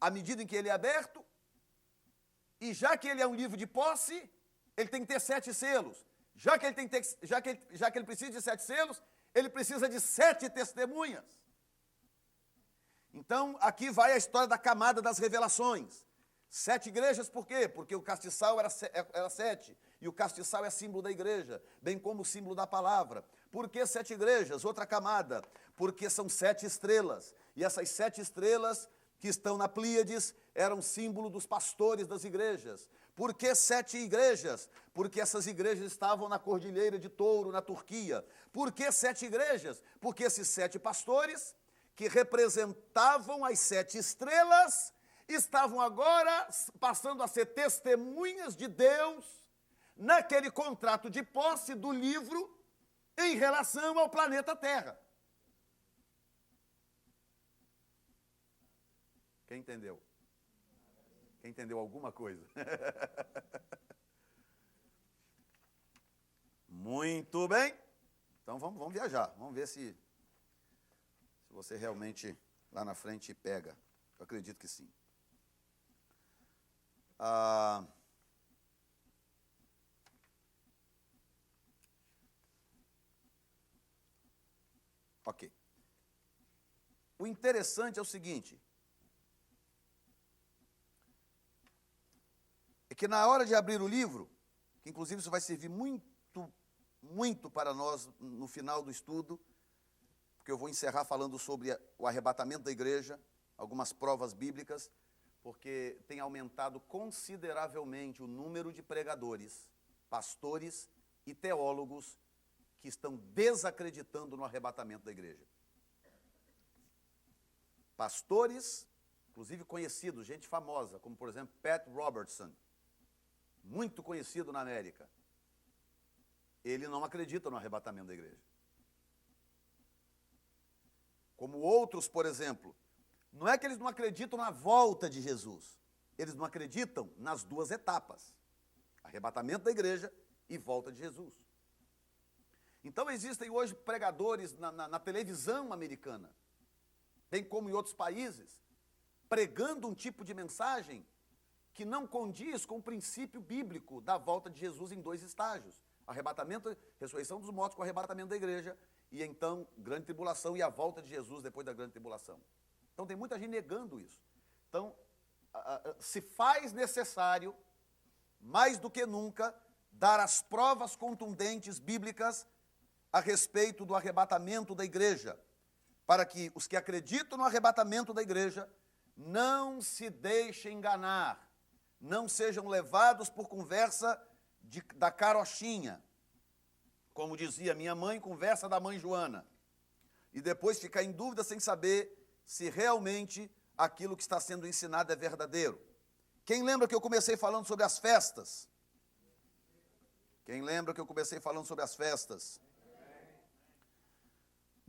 à medida em que ele é aberto, e já que ele é um livro de posse, ele tem que ter 7 selos. Já que ele precisa de 7 selos, ele precisa de 7 testemunhas. Então, aqui vai a história da camada das revelações. 7 igrejas, por quê? Porque o castiçal era 7, e o castiçal é símbolo da igreja, bem como o símbolo da palavra. Por que 7 igrejas? Outra camada, porque são 7 estrelas, e essas 7 estrelas que estão na Plíades eram símbolo dos pastores das igrejas. Por que 7 igrejas? Porque essas igrejas estavam na Cordilheira de Touro, na Turquia. Por que 7 igrejas? Porque esses 7 pastores, que representavam as 7 estrelas, estavam agora passando a ser testemunhas de Deus naquele contrato de posse do livro em relação ao planeta Terra. Quem entendeu? Quem entendeu alguma coisa? Muito bem. Então vamos viajar. Vamos ver se você realmente lá na frente pega. Eu acredito que sim. Ok. O interessante é o seguinte, é que na hora de abrir o livro, que inclusive isso vai servir muito para nós no final do estudo, porque eu vou encerrar falando sobre o arrebatamento da igreja, algumas provas bíblicas, porque tem aumentado consideravelmente o número de pregadores, pastores e teólogos que estão desacreditando no arrebatamento da igreja. Pastores, inclusive conhecidos, gente famosa, como por exemplo Pat Robertson, muito conhecido na América. Ele não acredita no arrebatamento da igreja. Como outros, por exemplo, não é que eles não acreditam na volta de Jesus, eles não acreditam nas 2 etapas, arrebatamento da igreja e volta de Jesus. Então existem hoje pregadores na televisão americana, bem como em outros países, pregando um tipo de mensagem que não condiz com o princípio bíblico da volta de Jesus em 2 estágios. Arrebatamento, ressurreição dos mortos com o arrebatamento da igreja, e então grande tribulação e a volta de Jesus depois da grande tribulação. Então tem muita gente negando isso. Então, se faz necessário, mais do que nunca, dar as provas contundentes bíblicas a respeito do arrebatamento da igreja, para que os que acreditam no arrebatamento da igreja não se deixem enganar, não sejam levados por conversa da carochinha, como dizia minha mãe, conversa da mãe Joana, e depois ficar em dúvida sem saber se realmente aquilo que está sendo ensinado é verdadeiro. Quem lembra que eu comecei falando sobre as festas? Quem lembra que eu comecei falando sobre as festas?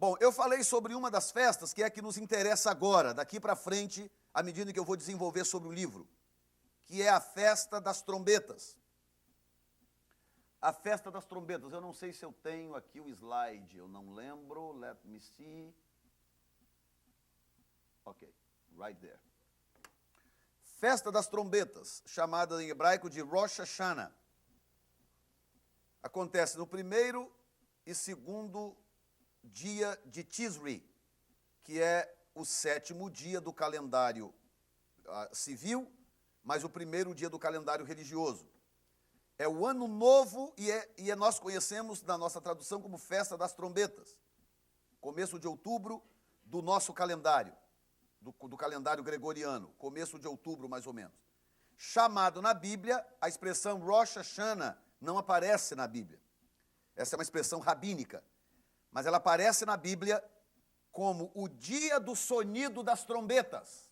Bom, eu falei sobre uma das festas que é a que nos interessa agora, daqui para frente, à medida que eu vou desenvolver sobre o livro, que é a festa das trombetas. A festa das trombetas. Eu não sei se eu tenho aqui o slide, eu não lembro. Let me see. Ok, right there. Festa das trombetas, chamada em hebraico de Rosh Hashanah. Acontece no primeiro e segundo dia de Tisri, que é o 7º dia do calendário civil, mas o primeiro dia do calendário religioso. É o ano novo e nós conhecemos na nossa tradução como Festa das Trombetas. Começo de outubro do nosso calendário, do calendário gregoriano, começo de outubro mais ou menos. Chamado na Bíblia, a expressão Rosh Hashanah não aparece na Bíblia. Essa é uma expressão rabínica, mas ela aparece na Bíblia como o dia do sonido das trombetas.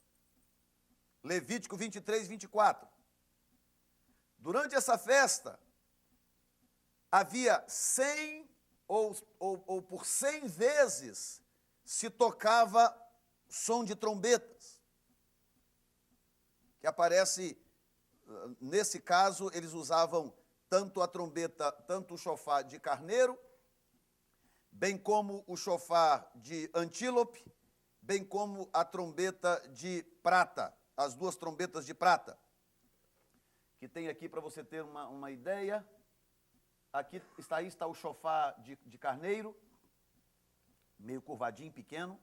Levítico 23, 24. Durante essa festa, havia 100 ou por 100 vezes se tocava som de trombetas, que aparece, nesse caso, eles usavam tanto a trombeta, tanto o chofar de carneiro, bem como o chofar de antílope, bem como a trombeta de prata, as duas trombetas de prata, que tem aqui para você ter uma ideia. Aqui está o chofar de carneiro, meio curvadinho, pequeno.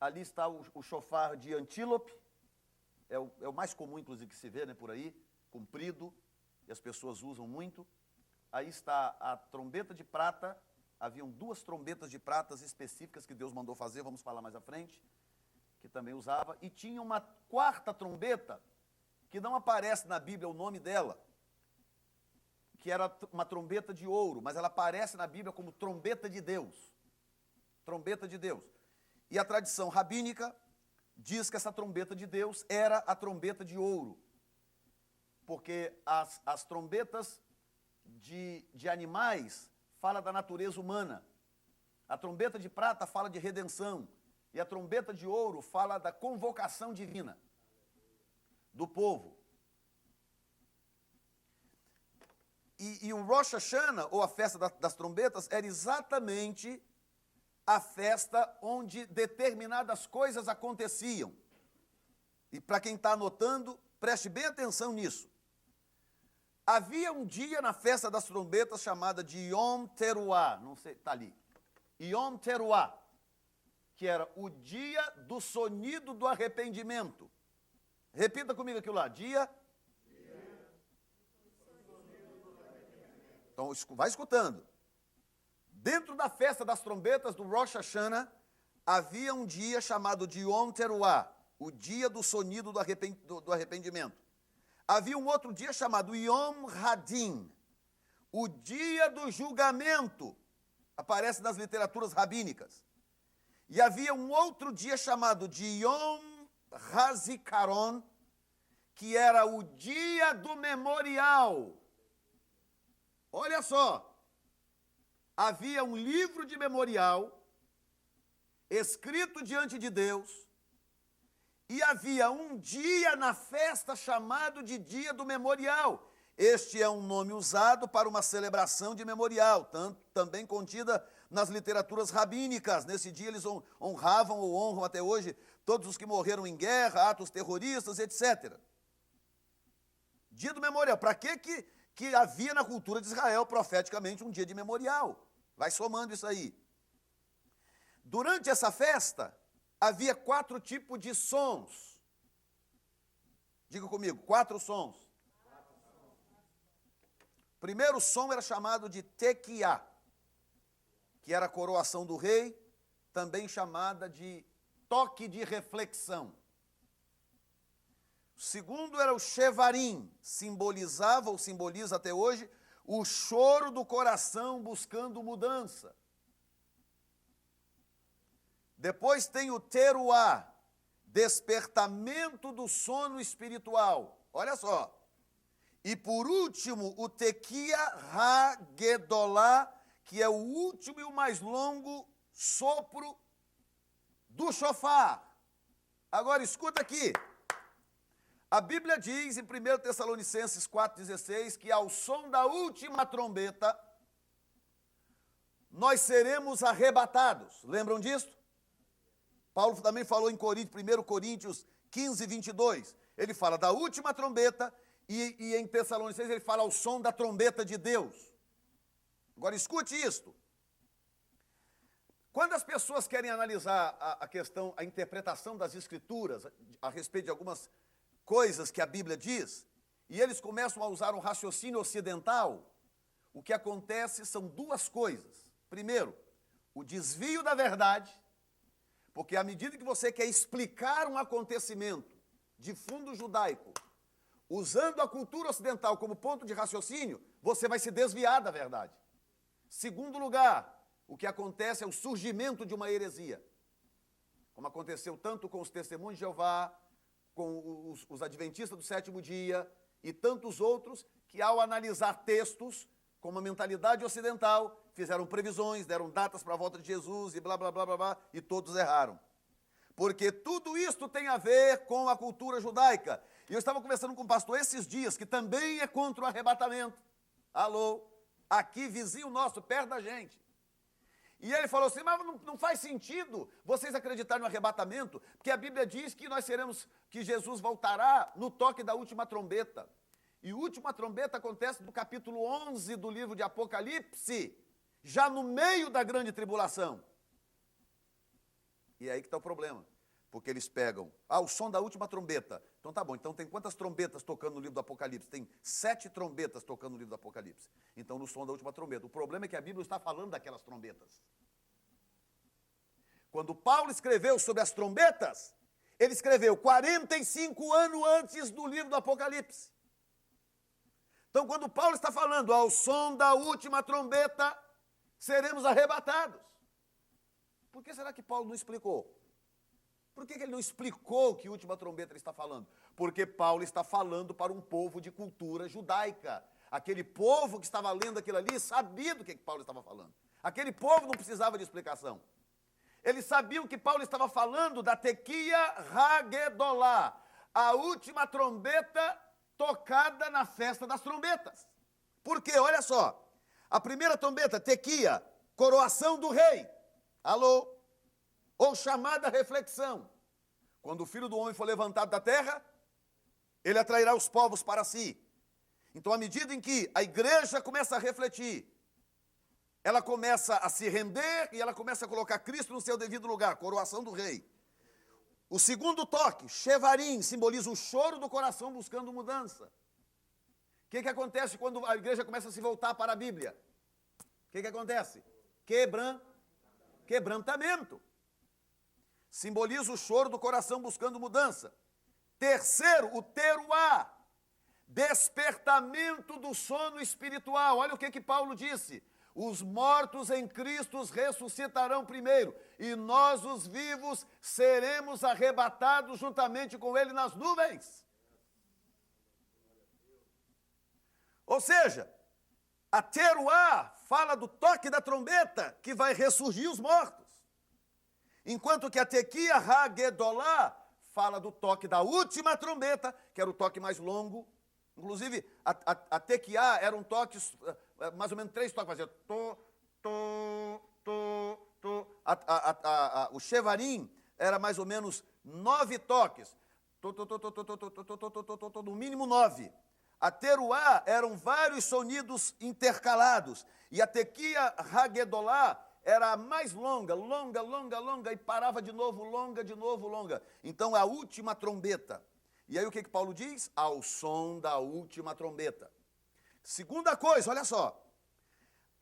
Ali está o chofar de antílope, é o mais comum, inclusive, que se vê, né, por aí, comprido, e as pessoas usam muito. Aí está a trombeta de prata, haviam 2 trombetas de pratas específicas que Deus mandou fazer, vamos falar mais à frente, que também usava, e tinha uma 4ª trombeta, que não aparece na Bíblia o nome dela, que era uma trombeta de ouro, mas ela aparece na Bíblia como trombeta de Deus. Trombeta de Deus. E a tradição rabínica diz que essa trombeta de Deus era a trombeta de ouro, porque as trombetas de animais fala da natureza humana, a trombeta de prata fala de redenção, e a trombeta de ouro fala da convocação divina do povo. E o Rosh Hashanah, ou a festa das trombetas, era exatamente a festa onde determinadas coisas aconteciam. E para quem está anotando, preste bem atenção nisso. Havia um dia na festa das trombetas chamada de Yom Teruah, não sei, está ali. Yom Teruah, que era o dia do sonido do arrependimento. Repita comigo aquilo lá, dia. Então, vai escutando. Dentro da festa das trombetas do Rosh Hashanah, havia um dia chamado de Yom Teruah, o dia do sonido do arrependimento. Havia um outro dia chamado Yom Hadin, o dia do julgamento, aparece nas literaturas rabínicas. E havia um outro dia chamado de Yom Hazikaron, que era o dia do memorial. Olha só, havia um livro de memorial escrito diante de Deus, e havia um dia na festa chamado de dia do memorial. Este é um nome usado para uma celebração de memorial, também contida nas literaturas rabínicas. Nesse dia eles honravam ou honram até hoje todos os que morreram em guerra, atos terroristas, etc. Dia do memorial. Para que havia na cultura de Israel, profeticamente, um dia de memorial? Vai somando isso aí. Durante essa festa, havia 4 tipos de sons. Diga comigo, 4 sons. O primeiro som era chamado de tequiá, que era a coroação do rei, também chamada de toque de reflexão. O segundo era o shevarim, simbolizava ou simboliza até hoje o choro do coração buscando mudança. Depois tem o teruá, despertamento do sono espiritual. Olha só. E por último, o tequia ha-gedolá, que é o último e o mais longo sopro do chofar. Agora escuta aqui. A Bíblia diz em 1 Tessalonicenses 4,16 que ao som da última trombeta nós seremos arrebatados. Lembram disso? Paulo também falou em 1 Coríntios 15, 22. Ele fala da última trombeta e em Tessalonicenses ele fala ao som da trombeta de Deus. Agora escute isto. Quando as pessoas querem analisar a questão, a interpretação das Escrituras a respeito de algumas coisas que a Bíblia diz, e eles começam a usar um raciocínio ocidental, o que acontece são duas coisas. Primeiro, o desvio da verdade, porque à medida que você quer explicar um acontecimento de fundo judaico, usando a cultura ocidental como ponto de raciocínio, você vai se desviar da verdade. Segundo lugar, o que acontece é o surgimento de uma heresia, como aconteceu tanto com os testemunhos de Jeová, com os adventistas do sétimo dia e tantos outros que, ao analisar textos com uma mentalidade ocidental, fizeram previsões, deram datas para a volta de Jesus e blá, blá, blá, blá, blá, e todos erraram. Porque tudo isto tem a ver com a cultura judaica. E eu estava conversando com um pastor esses dias, que também é contra o arrebatamento. Alô, aqui vizinho nosso, perto da gente. E ele falou assim, mas não faz sentido vocês acreditarem no arrebatamento, porque a Bíblia diz que Jesus voltará no toque da última trombeta. E a última trombeta acontece no capítulo 11 do livro de Apocalipse, já no meio da grande tribulação. E é aí que está o problema, porque eles pegam, o som da última trombeta. Então tá bom, então tem quantas trombetas tocando no livro do Apocalipse? Tem 7 trombetas tocando no livro do Apocalipse. Então no som da última trombeta. O problema é que a Bíblia está falando daquelas trombetas. Quando Paulo escreveu sobre as trombetas, ele escreveu 45 anos antes do livro do Apocalipse. Então quando Paulo está falando ao som da última trombeta, seremos arrebatados. Por que será que Paulo não explicou? Por que ele não explicou que última trombeta ele está falando? Porque Paulo está falando para um povo de cultura judaica. Aquele povo que estava lendo aquilo ali sabia do que Paulo estava falando. Aquele povo não precisava de explicação. Eles sabiam que Paulo estava falando da Tequia Hagedolá, a última trombeta tocada na festa das trombetas. Por quê? Olha só. A primeira trombeta, Tequia, coroação do rei. Alô? Ou chamada reflexão. Quando o Filho do Homem for levantado da terra, ele atrairá os povos para si. Então, à medida em que a igreja começa a refletir, ela começa a se render e ela começa a colocar Cristo no seu devido lugar, coroação do rei. O segundo toque, Shevarim, simboliza o choro do coração buscando mudança. O que acontece quando a igreja começa a se voltar para a Bíblia? O que acontece? Quebrantamento. Simboliza o choro do coração buscando mudança. Terceiro, o teruá, despertamento do sono espiritual. Olha o que Paulo disse. Os mortos em Cristo ressuscitarão primeiro, e nós, os vivos, seremos arrebatados juntamente com ele nas nuvens. Ou seja, a teruá fala do toque da trombeta, que vai ressurgir os mortos. Enquanto que a Tequia Hagedolá fala do toque da última trombeta, que era o toque mais longo. Inclusive, a Tequia era um toque, mais ou menos 3 toques, fazia to, to, to, to. O Shevarim era mais ou menos 9 toques, to, to, to, to, to, to, to, to, to, to, to, to, no mínimo 9. A teruá eram vários sonidos intercalados, e a Tequia Hagedolá era a mais longa, longa, longa, longa, e parava de novo, longa, de novo, longa. Então, a última trombeta. E aí o que Paulo diz? Ao som da última trombeta. Segunda coisa, olha só.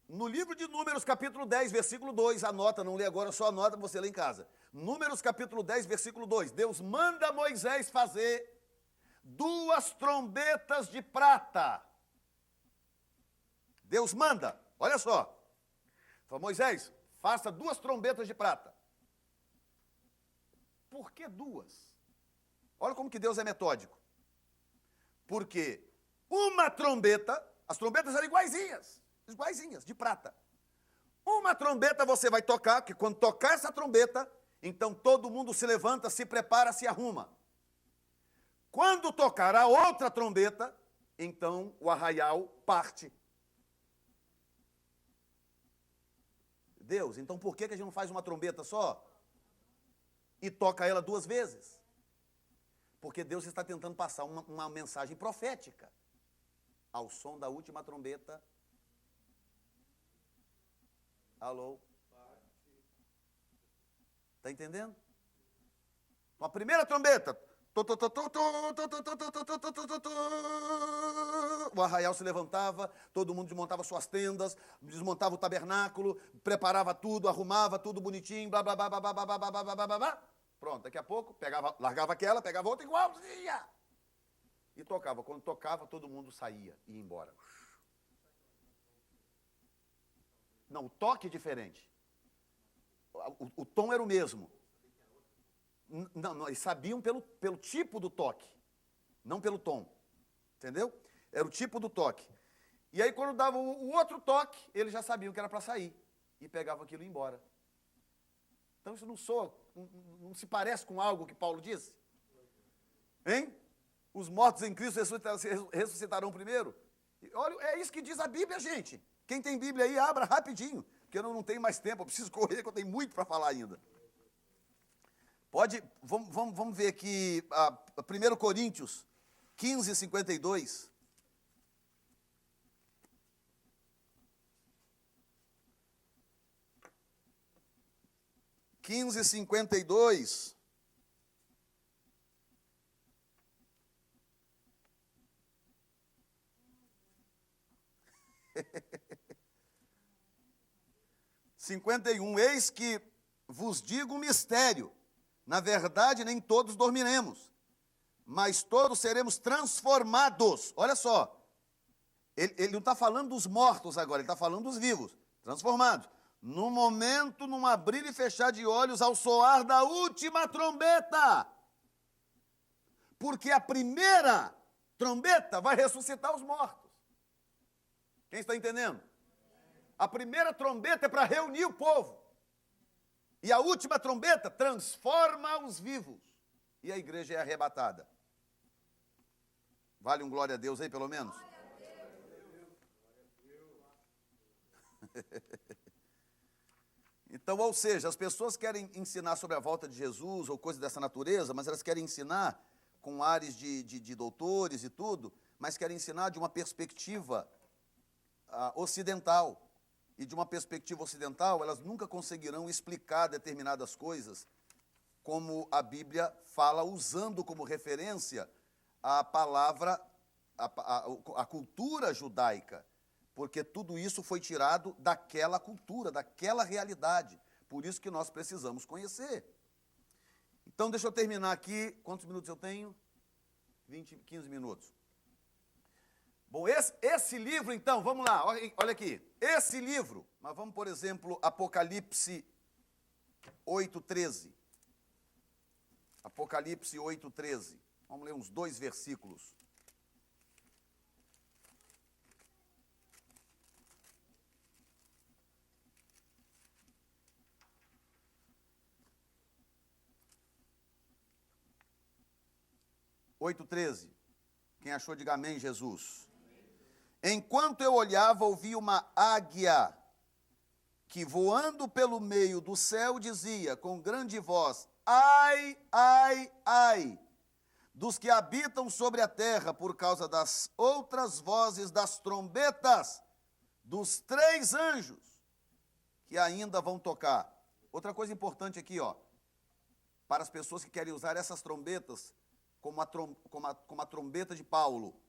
No livro de Números, capítulo 10, versículo 2, anota, não lê agora, só anota para você ler em casa. Números, capítulo 10, versículo 2. Deus manda Moisés fazer 2 trombetas de prata. Deus manda, olha só. Fala, Moisés, faça 2 trombetas de prata. Por que 2? Olha como que Deus é metódico. Porque uma trombeta, as trombetas eram iguaizinhas, de prata. Uma trombeta você vai tocar, que quando tocar essa trombeta, então todo mundo se levanta, se prepara, se arruma. Quando tocar a outra trombeta, então o arraial parte. Deus, então por que a gente não faz uma trombeta só? E toca ela 2 vezes? Porque Deus está tentando passar uma mensagem profética. Ao som da última trombeta. Alô? Está entendendo? Com a primeira trombeta. O arraial se levantava, todo mundo desmontava suas tendas, desmontava o tabernáculo, preparava tudo, arrumava tudo bonitinho, blá, blá, blá, blá, blá, blá, blá, blá, blá, blá, blá. Pronto, daqui a pouco, largava aquela, pegava outra igualzinha. E tocava. Quando tocava, todo mundo saía e ia embora. Não, o toque é diferente. O tom era o mesmo. Não, eles sabiam pelo tipo do toque, não pelo tom. Entendeu? Era o tipo do toque. E aí, quando dava o outro toque, eles já sabiam que era para sair. E pegavam aquilo e ia embora. Então, isso não se parece com algo que Paulo disse? Hein? Os mortos em Cristo ressuscitarão primeiro. E olha, é isso que diz a Bíblia, gente. Quem tem Bíblia aí, abra rapidinho, porque eu não tenho mais tempo, eu preciso correr, que eu tenho muito para falar ainda. Vamos ver aqui, 1 Coríntios 15, 52. Quinze, 52. Cinquenta e um, eis que vos digo um mistério. Na verdade, nem todos dormiremos, mas todos seremos transformados. Olha só, ele não está falando dos mortos agora, ele está falando dos vivos, transformados. No momento, num abrir e fechar de olhos, ao soar da última trombeta. Porque a primeira trombeta vai ressuscitar os mortos. Quem está entendendo? A primeira trombeta é para reunir o povo. E a última trombeta transforma os vivos. E a igreja é arrebatada. Vale um glória a Deus aí, pelo menos? Então, ou seja, as pessoas querem ensinar sobre a volta de Jesus ou coisa dessa natureza, mas elas querem ensinar com ares de doutores e tudo, mas querem ensinar de uma perspectiva ocidental. E de uma perspectiva ocidental, elas nunca conseguirão explicar determinadas coisas como a Bíblia fala, usando como referência a palavra, a cultura judaica, porque tudo isso foi tirado daquela cultura, daquela realidade. Por isso que nós precisamos conhecer. Então, deixa eu terminar aqui. Quantos minutos eu tenho? 15 minutos. Bom, esse livro, então, vamos lá, olha aqui. Esse livro, mas vamos, por exemplo, Apocalipse 8:13. Apocalipse 8:13. Vamos ler uns 2 versículos. Oito, 13. Quem achou, diga amém, Jesus. Enquanto eu olhava, ouvi uma águia que, voando pelo meio do céu, dizia com grande voz: ai, ai, ai, dos que habitam sobre a terra, por causa das outras vozes das trombetas dos 3 anjos que ainda vão tocar. Outra coisa importante aqui, para as pessoas que querem usar essas trombetas como a trombeta de Paulo.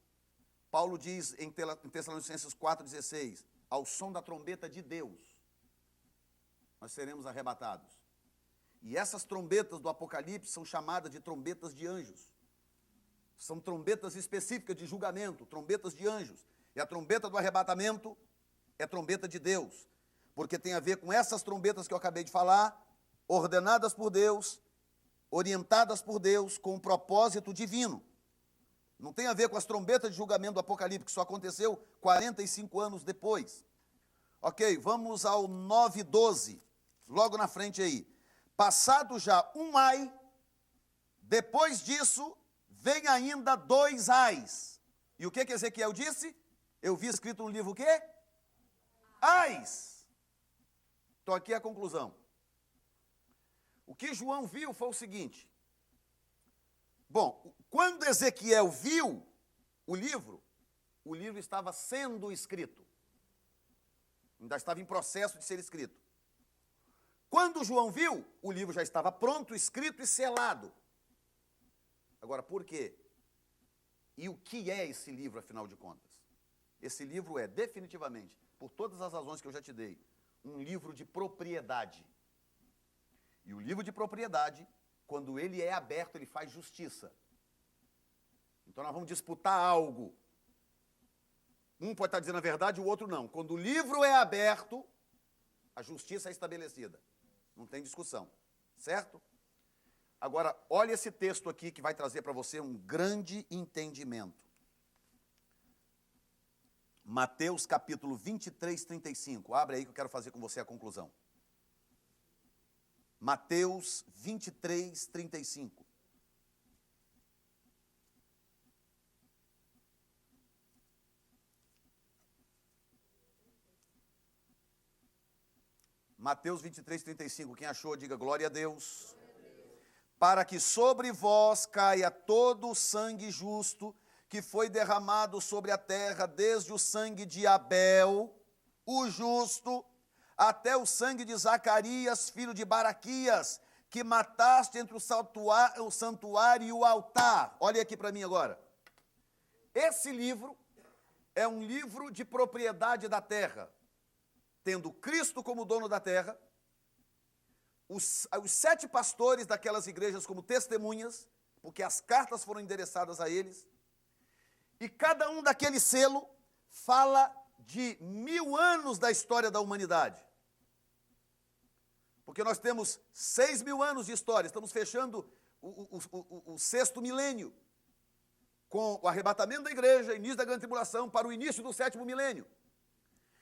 Paulo diz em Tessalonicenses 4,16, ao som da trombeta de Deus, nós seremos arrebatados. E essas trombetas do Apocalipse são chamadas de trombetas de anjos. São trombetas específicas de julgamento, trombetas de anjos. E a trombeta do arrebatamento é trombeta de Deus, porque tem a ver com essas trombetas que eu acabei de falar, ordenadas por Deus, orientadas por Deus, com um propósito divino. Não tem a ver com as trombetas de julgamento do Apocalipse, que só aconteceu 45 anos depois. Ok, vamos ao 9:12, logo na frente aí. Passado já um ai, depois disso, vem ainda 2 ais. E o que Ezequiel disse? Eu vi escrito no livro o quê? Ais. Então aqui é a conclusão. O que João viu foi o seguinte. Bom, quando Ezequiel viu o livro estava sendo escrito. Ainda estava em processo de ser escrito. Quando João viu, o livro já estava pronto, escrito e selado. Agora, por quê? E o que é esse livro, afinal de contas? Esse livro é, definitivamente, por todas as razões que eu já te dei, um livro de propriedade. E o livro de propriedade, quando ele é aberto, ele faz justiça. Então nós vamos disputar algo. Um pode estar dizendo a verdade, o outro não. Quando o livro é aberto, a justiça é estabelecida. Não tem discussão, certo? Agora, olha esse texto aqui que vai trazer para você um grande entendimento. Mateus capítulo 23, 35. Abre aí que eu quero fazer com você a conclusão. Mateus 23, 35. Mateus 23, 35. Quem achou, diga glória a Deus. Para que sobre vós caia todo o sangue justo que foi derramado sobre a terra, desde o sangue de Abel, o justo, até o sangue de Zacarias, filho de Baraquias, que mataste entre o santuário e o altar. Olha aqui para mim agora. Esse livro é um livro de propriedade da terra, tendo Cristo como dono da terra, os 7 pastores daquelas igrejas como testemunhas, porque as cartas foram endereçadas a eles, e cada um daquele selo fala de 1000 anos da história da humanidade. Porque nós temos 6.000 anos de história, estamos fechando o 6º milênio, com o arrebatamento da igreja, início da grande tribulação, para o início do 7º milênio.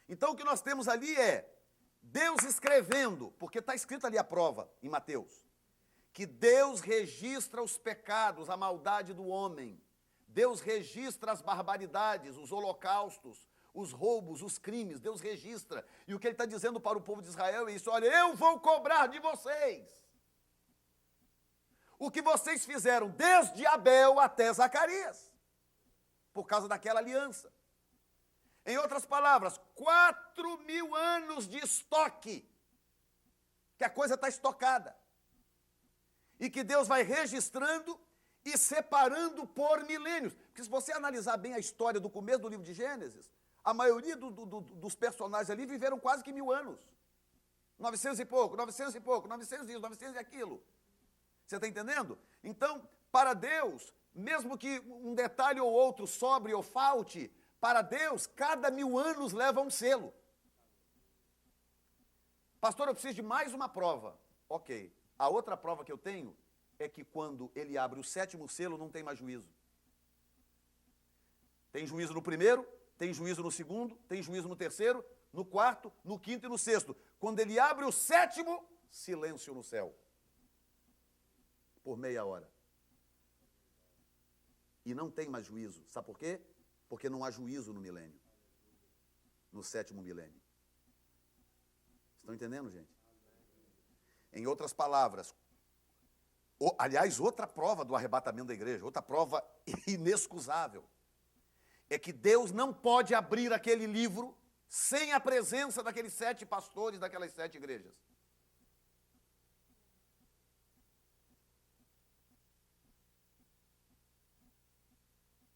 Então o que nós temos ali é Deus escrevendo, porque está escrito ali a prova, em Mateus, que Deus registra os pecados, a maldade do homem. Deus registra as barbaridades, os holocaustos, os roubos, os crimes, Deus registra. E o que ele está dizendo para o povo de Israel é isso: olha, eu vou cobrar de vocês o que vocês fizeram desde Abel até Zacarias, por causa daquela aliança. Em outras palavras, 4.000 anos de estoque, que a coisa está estocada, e que Deus vai registrando e separando por milênios. Porque se você analisar bem a história do começo do livro de Gênesis, a maioria dos personagens ali viveram quase que 1000 anos. 900 e pouco, 900 e pouco, 900 isso, 900 e aquilo. Você está entendendo? Então, para Deus, mesmo que um detalhe ou outro sobre ou falte, para Deus, cada 1000 anos leva um selo. Pastor, eu preciso de mais uma prova. Ok. A outra prova que eu tenho é que quando ele abre o 7º selo, não tem mais juízo. Tem juízo no primeiro, tem juízo no segundo, tem juízo no terceiro, no quarto, no quinto e no sexto. Quando ele abre o 7º, silêncio no céu. Por meia hora. E não tem mais juízo. Sabe por quê? Porque não há juízo no milênio. No 7º milênio. Estão entendendo, gente? Em outras palavras, aliás, outra prova do arrebatamento da igreja, outra prova inexcusável, é que Deus não pode abrir aquele livro sem a presença daqueles 7 pastores daquelas 7 igrejas.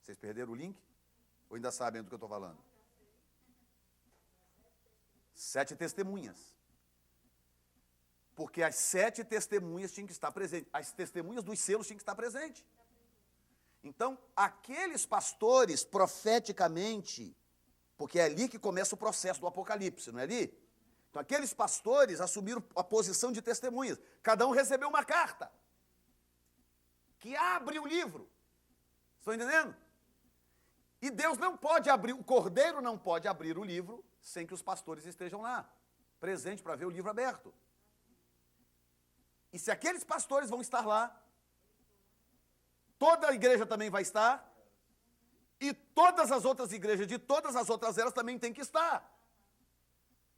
Vocês perderam o link? Ou ainda sabem do que eu estou falando? 7 testemunhas. Porque as 7 testemunhas tinham que estar presentes. As testemunhas dos selos tinham que estar presentes. Então, aqueles pastores, profeticamente, porque é ali que começa o processo do Apocalipse, não é ali? Então, aqueles pastores assumiram a posição de testemunhas. Cada um recebeu uma carta que abre o livro. Estão entendendo? E Deus não pode abrir, o Cordeiro não pode abrir o livro sem que os pastores estejam lá, presentes para ver o livro aberto. E se aqueles pastores vão estar lá, toda a igreja também vai estar, e todas as outras igrejas de todas as outras eras também têm que estar.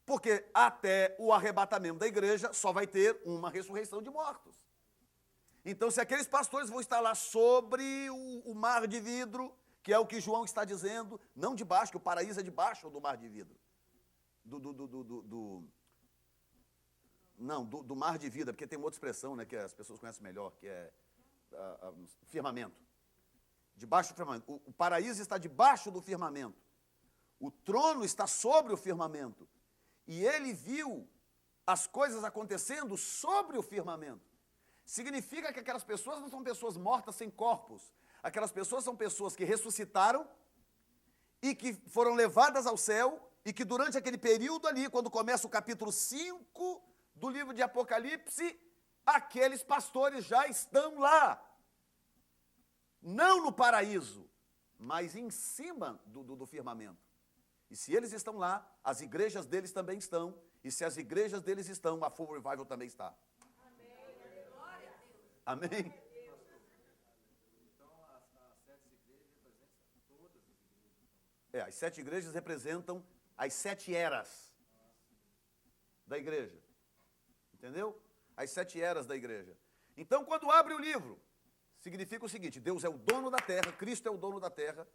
Porque até o arrebatamento da igreja só vai ter uma ressurreição de mortos. Então, se aqueles pastores vão estar lá sobre o mar de vidro, que é o que João está dizendo, não debaixo, que o paraíso é debaixo do mar de vidro. Do mar de vida, porque tem uma outra expressão, né, que as pessoas conhecem melhor, que é firmamento. Debaixo do firmamento. O paraíso está debaixo do firmamento. O trono está sobre o firmamento. E ele viu as coisas acontecendo sobre o firmamento. Significa que aquelas pessoas não são pessoas mortas sem corpos. Aquelas pessoas são pessoas que ressuscitaram e que foram levadas ao céu e que durante aquele período ali, quando começa o capítulo 5 do livro de Apocalipse, aqueles pastores já estão lá. Não no paraíso, mas em cima do firmamento. E se eles estão lá, as igrejas deles também estão. E se as igrejas deles estão, a Full Revival também está. Amém? Amém? Então, as 7 igrejas representam todas as igrejas. As 7 igrejas representam as 7 eras da igreja. Entendeu? As 7 eras da igreja. Então, quando abre o livro, significa o seguinte: Deus é o dono da terra, Cristo é o dono da terra.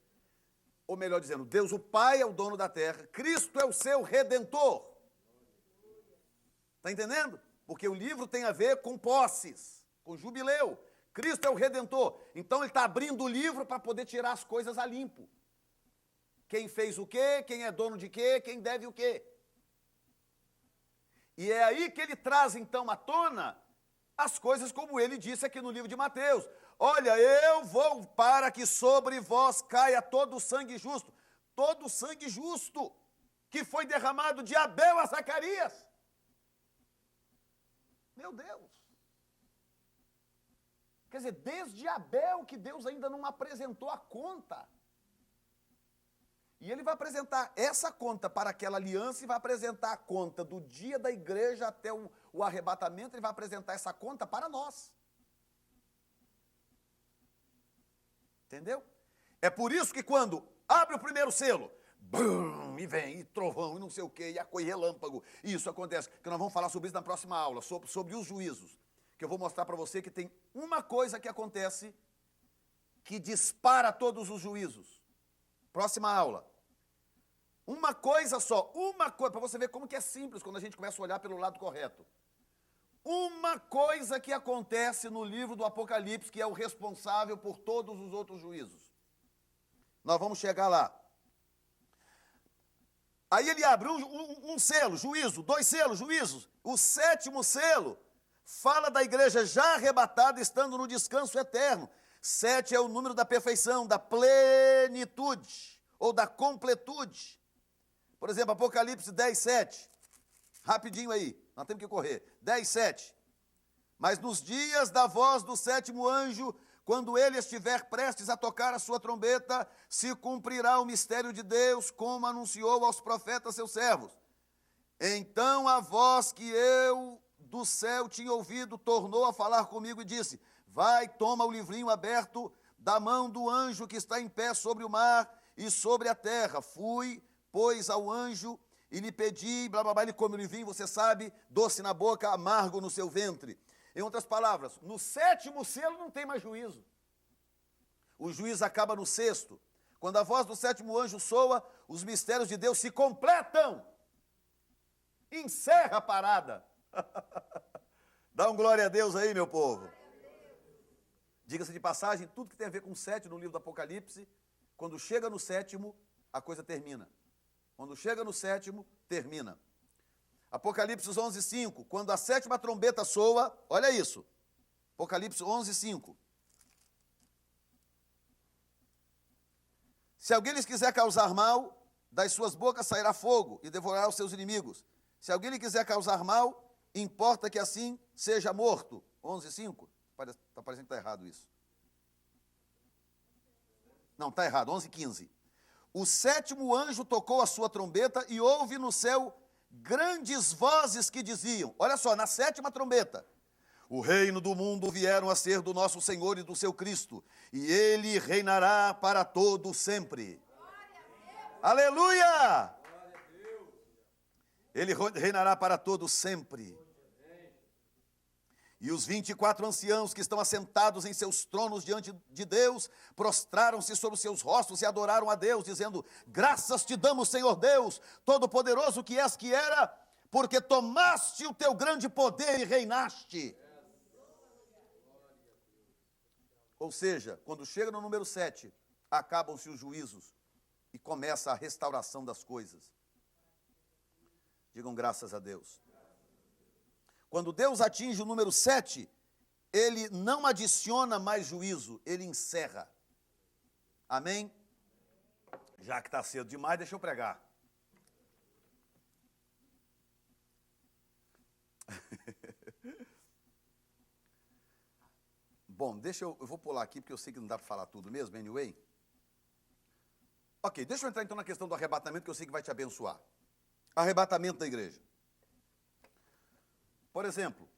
Ou melhor dizendo, Deus o Pai é o dono da terra, Cristo é o seu Redentor. Está entendendo? Porque o livro tem a ver com posses, com jubileu. Cristo é o Redentor. Então ele está abrindo o livro para poder tirar as coisas a limpo. Quem fez o quê, quem é dono de quê, quem deve o quê. E é aí que ele traz então à tona as coisas como ele disse aqui no livro de Mateus. Olha, eu vou para que sobre vós caia todo o sangue justo. Todo o sangue justo que foi derramado de Abel a Zacarias. Meu Deus. Quer dizer, desde Abel que Deus ainda não apresentou a conta. E ele vai apresentar essa conta para aquela aliança e vai apresentar a conta do dia da igreja até o arrebatamento, ele vai apresentar essa conta para nós. Entendeu? É por isso que quando abre o primeiro selo, bum, e vem, e trovão, e não sei o quê, e a coisa relâmpago, e isso acontece, que nós vamos falar sobre isso na próxima aula, sobre os juízos, que eu vou mostrar para você que tem uma coisa que acontece que dispara todos os juízos. Próxima aula. Uma coisa só, uma coisa, para você ver como que é simples quando a gente começa a olhar pelo lado correto. Uma coisa que acontece no livro do Apocalipse, que é o responsável por todos os outros juízos. Nós vamos chegar lá. Aí ele abre um selo, juízo, 2 selos, juízos. O 7º selo fala da igreja já arrebatada, estando no descanso eterno. 7 é o número da perfeição, da plenitude, ou da completude. Por exemplo, Apocalipse 10, 7. Rapidinho aí, nós temos que correr. 10, 7. Mas nos dias da voz do 7º anjo, quando ele estiver prestes a tocar a sua trombeta, se cumprirá o mistério de Deus, como anunciou aos profetas seus servos. Então a voz que eu do céu tinha ouvido tornou a falar comigo e disse: vai, toma o livrinho aberto da mão do anjo que está em pé sobre o mar e sobre a terra. Fui, pois, ao anjo e lhe pedi, blá, blá, blá, ele come o livrinho, você sabe, doce na boca, amargo no seu ventre. Em outras palavras, no 7º selo não tem mais juízo. O juízo acaba no 6º. Quando a voz do 7º anjo soa, os mistérios de Deus se completam. Encerra a parada. Dá um glória a Deus aí, meu povo. Diga-se de passagem, tudo que tem a ver com 7 no livro do Apocalipse, quando chega no 7º, a coisa termina. Quando chega no 7º, termina. Apocalipse 11, 5. Quando a 7ª trombeta soa, olha isso. Apocalipse 11, 5. Se alguém lhes quiser causar mal, das suas bocas sairá fogo e devorará os seus inimigos. Se alguém lhe quiser causar mal, importa que assim seja morto. 11, 5. Está parecendo que está errado isso. Não, está errado. 11, 15. o sétimo anjo tocou a sua trombeta e houve no céu grandes vozes que diziam, olha só, na sétima trombeta, o reino do mundo vieram a ser do nosso Senhor e do seu Cristo, e ele reinará para todo sempre. Aleluia! Ele reinará para todo sempre. E os 24 anciãos que estão assentados em seus tronos diante de Deus, prostraram-se sobre os seus rostos e adoraram a Deus, dizendo, graças te damos, Senhor Deus, todo-poderoso que és, que era, porque tomaste o teu grande poder e reinaste. Ou seja, quando chega no número 7, acabam-se os juízos e começa a restauração das coisas. Digam graças a Deus. Quando Deus atinge o número 7, ele não adiciona mais juízo, ele encerra. Amém? Já que está cedo demais, deixa eu pregar. Bom, eu vou pular aqui, porque eu sei que não dá para falar tudo mesmo, anyway. Ok, deixa eu entrar então na questão do arrebatamento, que eu sei que vai te abençoar. Arrebatamento da igreja. Por exemplo,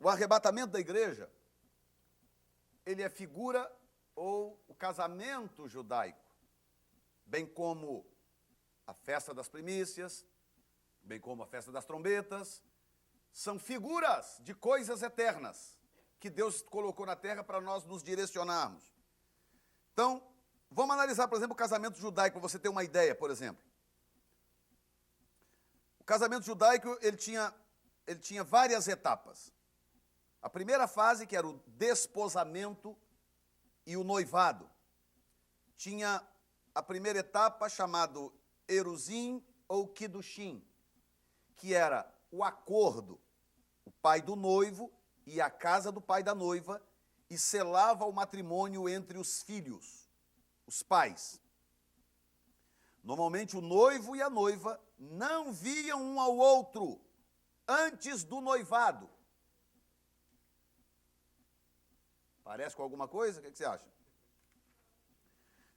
o arrebatamento da igreja, ele é figura ou o casamento judaico, bem como a festa das primícias, bem como a festa das trombetas, são figuras de coisas eternas que Deus colocou na terra para nós nos direcionarmos. Então, vamos analisar, por exemplo, o casamento judaico, para você ter uma ideia, por exemplo. O casamento judaico, ele tinha várias etapas. A primeira fase, que era o desposamento e o noivado. Tinha a primeira etapa, chamado Eruzim ou Kiddushin, que era o acordo, o pai do noivo e a casa do pai da noiva, e selava o matrimônio entre os filhos, os pais. Normalmente o noivo e a noiva não viam um ao outro antes do noivado. Parece com alguma coisa? O que você acha?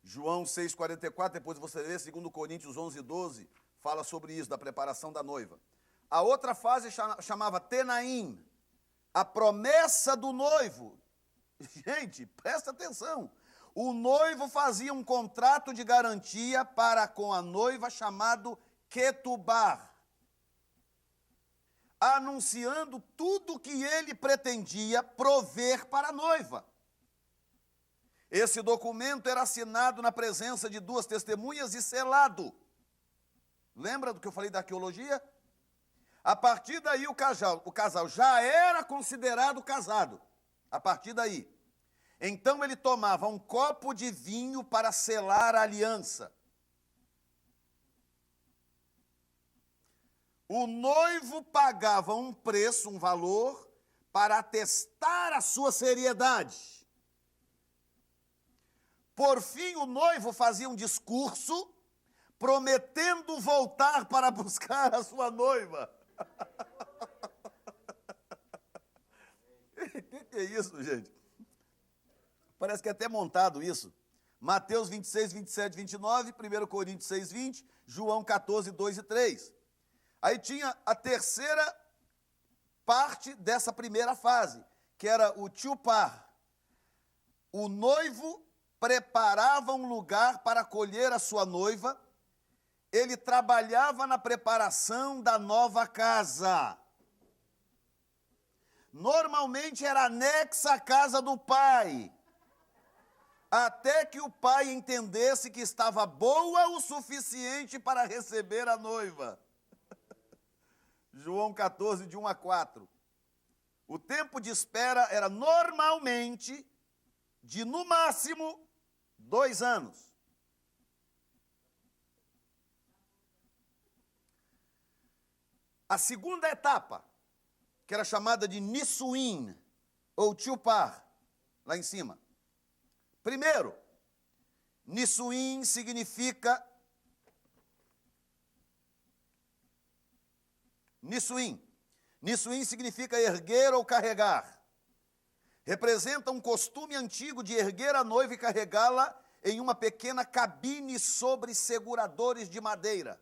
João 6,44, depois você lê 2 Coríntios 11,12, fala sobre isso, da preparação da noiva. A outra fase chamava Tenaim, a promessa do noivo. Gente, presta atenção. O noivo fazia um contrato de garantia para com a noiva chamado Ketubá, anunciando tudo que ele pretendia prover para a noiva. Esse documento era assinado na presença de 2 testemunhas e selado. Lembra do que eu falei da arqueologia? A partir daí o casal já era considerado casado. A partir daí. Então ele tomava um copo de vinho para selar a aliança. O noivo pagava um preço, um valor, para atestar a sua seriedade. Por fim, o noivo fazia um discurso prometendo voltar para buscar a sua noiva. Que é isso, gente? Parece que é até montado isso. Mateus 26, 27, 29, 1 Coríntios 6, 20, João 14, 2 e 3. Aí tinha a terceira parte dessa primeira fase, que era o tchupar. O noivo preparava um lugar para acolher a sua noiva, ele trabalhava na preparação da nova casa. Normalmente era anexa à casa do pai, até que o pai entendesse que estava boa o suficiente para receber a noiva. João 14, de 1 a 4. O tempo de espera era normalmente de, no máximo, 2 anos. A segunda etapa, que era chamada de Nissuim, ou Tchupar, lá em cima. Primeiro, Nissuim significa Nisuim significa erguer ou carregar. Representa um costume antigo de erguer a noiva e carregá-la em uma pequena cabine sobre seguradores de madeira.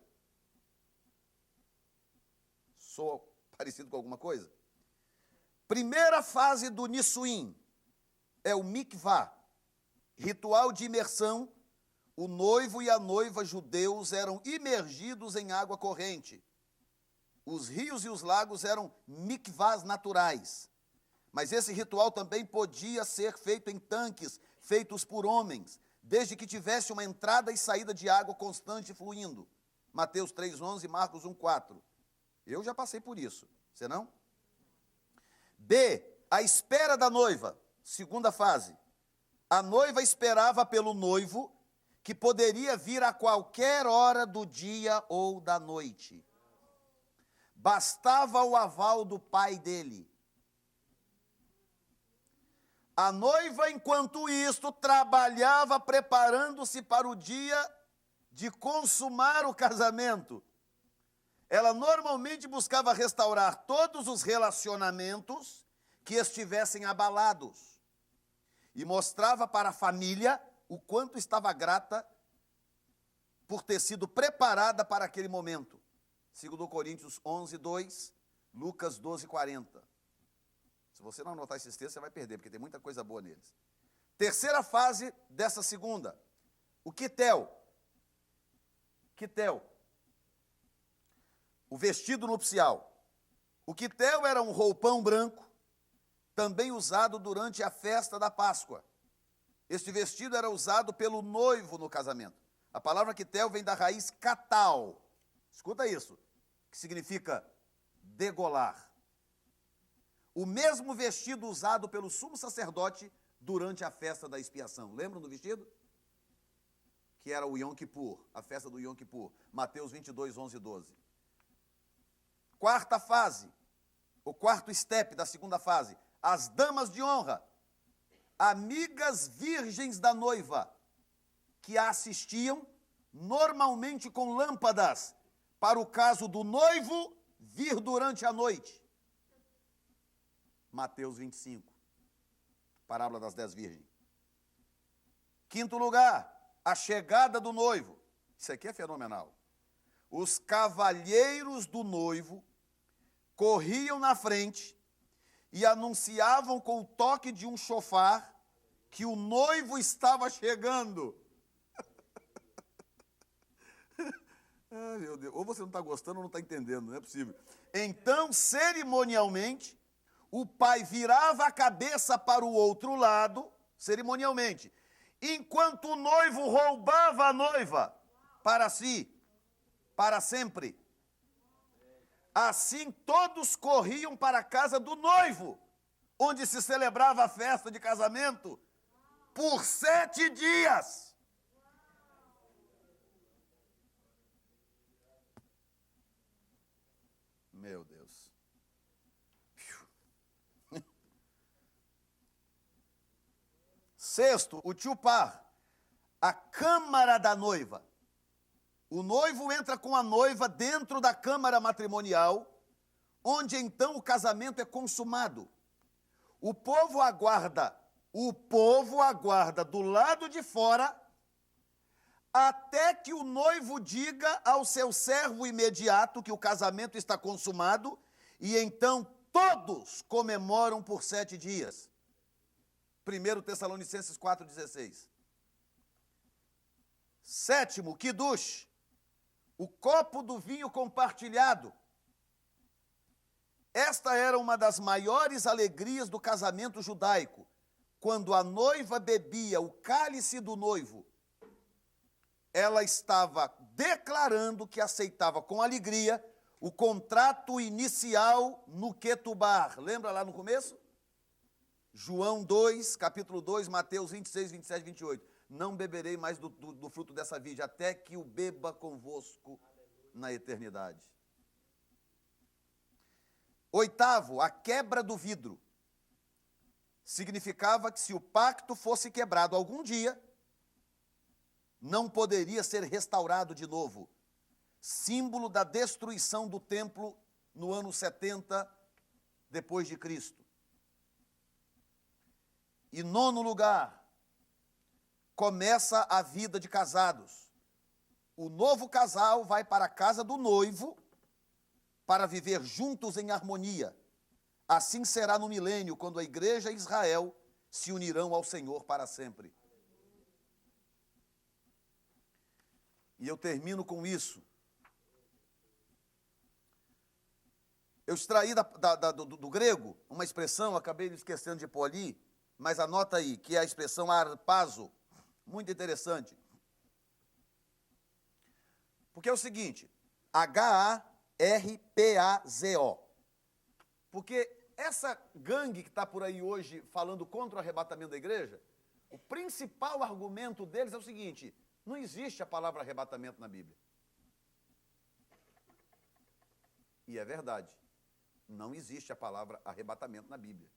Sou parecido com alguma coisa? Primeira fase do Nisuim é o mikvah, ritual de imersão. O noivo e a noiva judeus eram imergidos em água corrente. Os rios e os lagos eram mikvahs naturais. Mas esse ritual também podia ser feito em tanques, feitos por homens, desde que tivesse uma entrada e saída de água constante fluindo. Mateus 3,11 e Marcos 1,4. Eu já passei por isso, você não? B, a espera da noiva, segunda fase. A noiva esperava pelo noivo, que poderia vir a qualquer hora do dia ou da noite. Bastava o aval do pai dele. A noiva, enquanto isto, trabalhava preparando-se para o dia de consumar o casamento. Ela normalmente buscava restaurar todos os relacionamentos que estivessem abalados e mostrava para a família o quanto estava grata por ter sido preparada para aquele momento. 2 Coríntios 11, 2, Lucas 12, 40. Se você não anotar esses textos, você vai perder, porque tem muita coisa boa neles. Terceira fase dessa segunda, o quitel. Quitel. O vestido nupcial. O quitel era um roupão branco, também usado durante a festa da Páscoa. Este vestido era usado pelo noivo no casamento. A palavra quitel vem da raiz catal. Escuta isso, que significa degolar. O mesmo vestido usado pelo sumo sacerdote durante a festa da expiação. Lembram do vestido? Que era o Yom Kippur, a festa do Yom Kippur. Mateus 22, 11 e 12. Quarta fase, o quarto step da segunda fase. As damas de honra, amigas virgens da noiva, que a assistiam normalmente com lâmpadas, para o caso do noivo vir durante a noite. Mateus 25, parábola das 10 virgens. Quinto lugar, a chegada do noivo. Isso aqui é fenomenal. Os cavalheiros do noivo corriam na frente e anunciavam com o toque de um chofar que o noivo estava chegando. Ai, meu Deus, ou você não está gostando ou não está entendendo, não é possível. Então, cerimonialmente, o pai virava a cabeça para o outro lado, cerimonialmente, enquanto o noivo roubava a noiva para si, para sempre. Assim, todos corriam para a casa do noivo, onde se celebrava a festa de casamento, por 7 dias. Meu Deus. Sexto, o tchupar, a câmara da noiva. O noivo entra com a noiva dentro da câmara matrimonial, onde então o casamento é consumado. O povo aguarda do lado de fora, até que o noivo diga ao seu servo imediato que o casamento está consumado, e então todos comemoram por 7 dias. 1 Tessalonicenses 4,16. Sétimo, Kiddush, o copo do vinho compartilhado. Esta era uma das maiores alegrias do casamento judaico, quando a noiva bebia o cálice do noivo. Ela estava declarando que aceitava com alegria o contrato inicial no Ketubá. Lembra lá no começo? João 2, capítulo 2, Mateus 26, 27, 28. Não beberei mais do fruto dessa vide, até que o beba convosco na eternidade. Oitavo, a quebra do vidro. Significava que se o pacto fosse quebrado algum dia, não poderia ser restaurado de novo. Símbolo da destruição do templo no ano 70 depois de Cristo. E nono lugar, começa a vida de casados. O novo casal vai para a casa do noivo para viver juntos em harmonia. Assim será no milênio, quando a igreja e Israel se unirão ao Senhor para sempre. E eu termino com isso. Eu extraí do grego uma expressão, acabei esquecendo de pôr ali, mas anota aí, que é a expressão harpazo, muito interessante. Porque é o seguinte, H-A-R-P-A-Z-O. Porque essa gangue que está por aí hoje falando contra o arrebatamento da igreja, o principal argumento deles é o seguinte: não existe a palavra arrebatamento na Bíblia. E é verdade, não existe a palavra arrebatamento na Bíblia.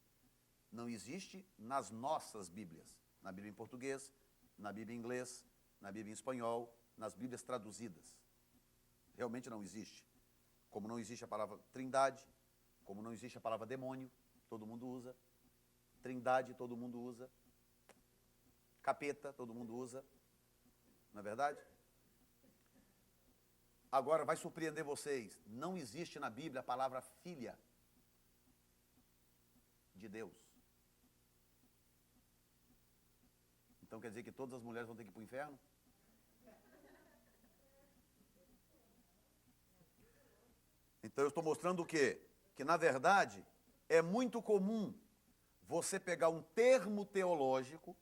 Não existe nas nossas Bíblias, na Bíblia em português, na Bíblia em inglês, na Bíblia em espanhol, nas Bíblias traduzidas. Realmente não existe. Como não existe a palavra trindade, como não existe a palavra demônio, todo mundo usa. Trindade, todo mundo usa. Capeta, todo mundo usa. Não é verdade? Agora vai surpreender vocês. Não existe na Bíblia a palavra filha de Deus. Então quer dizer que todas as mulheres vão ter que ir para o inferno? Então eu estou mostrando o quê? Que na verdade é muito comum você pegar um termo teológico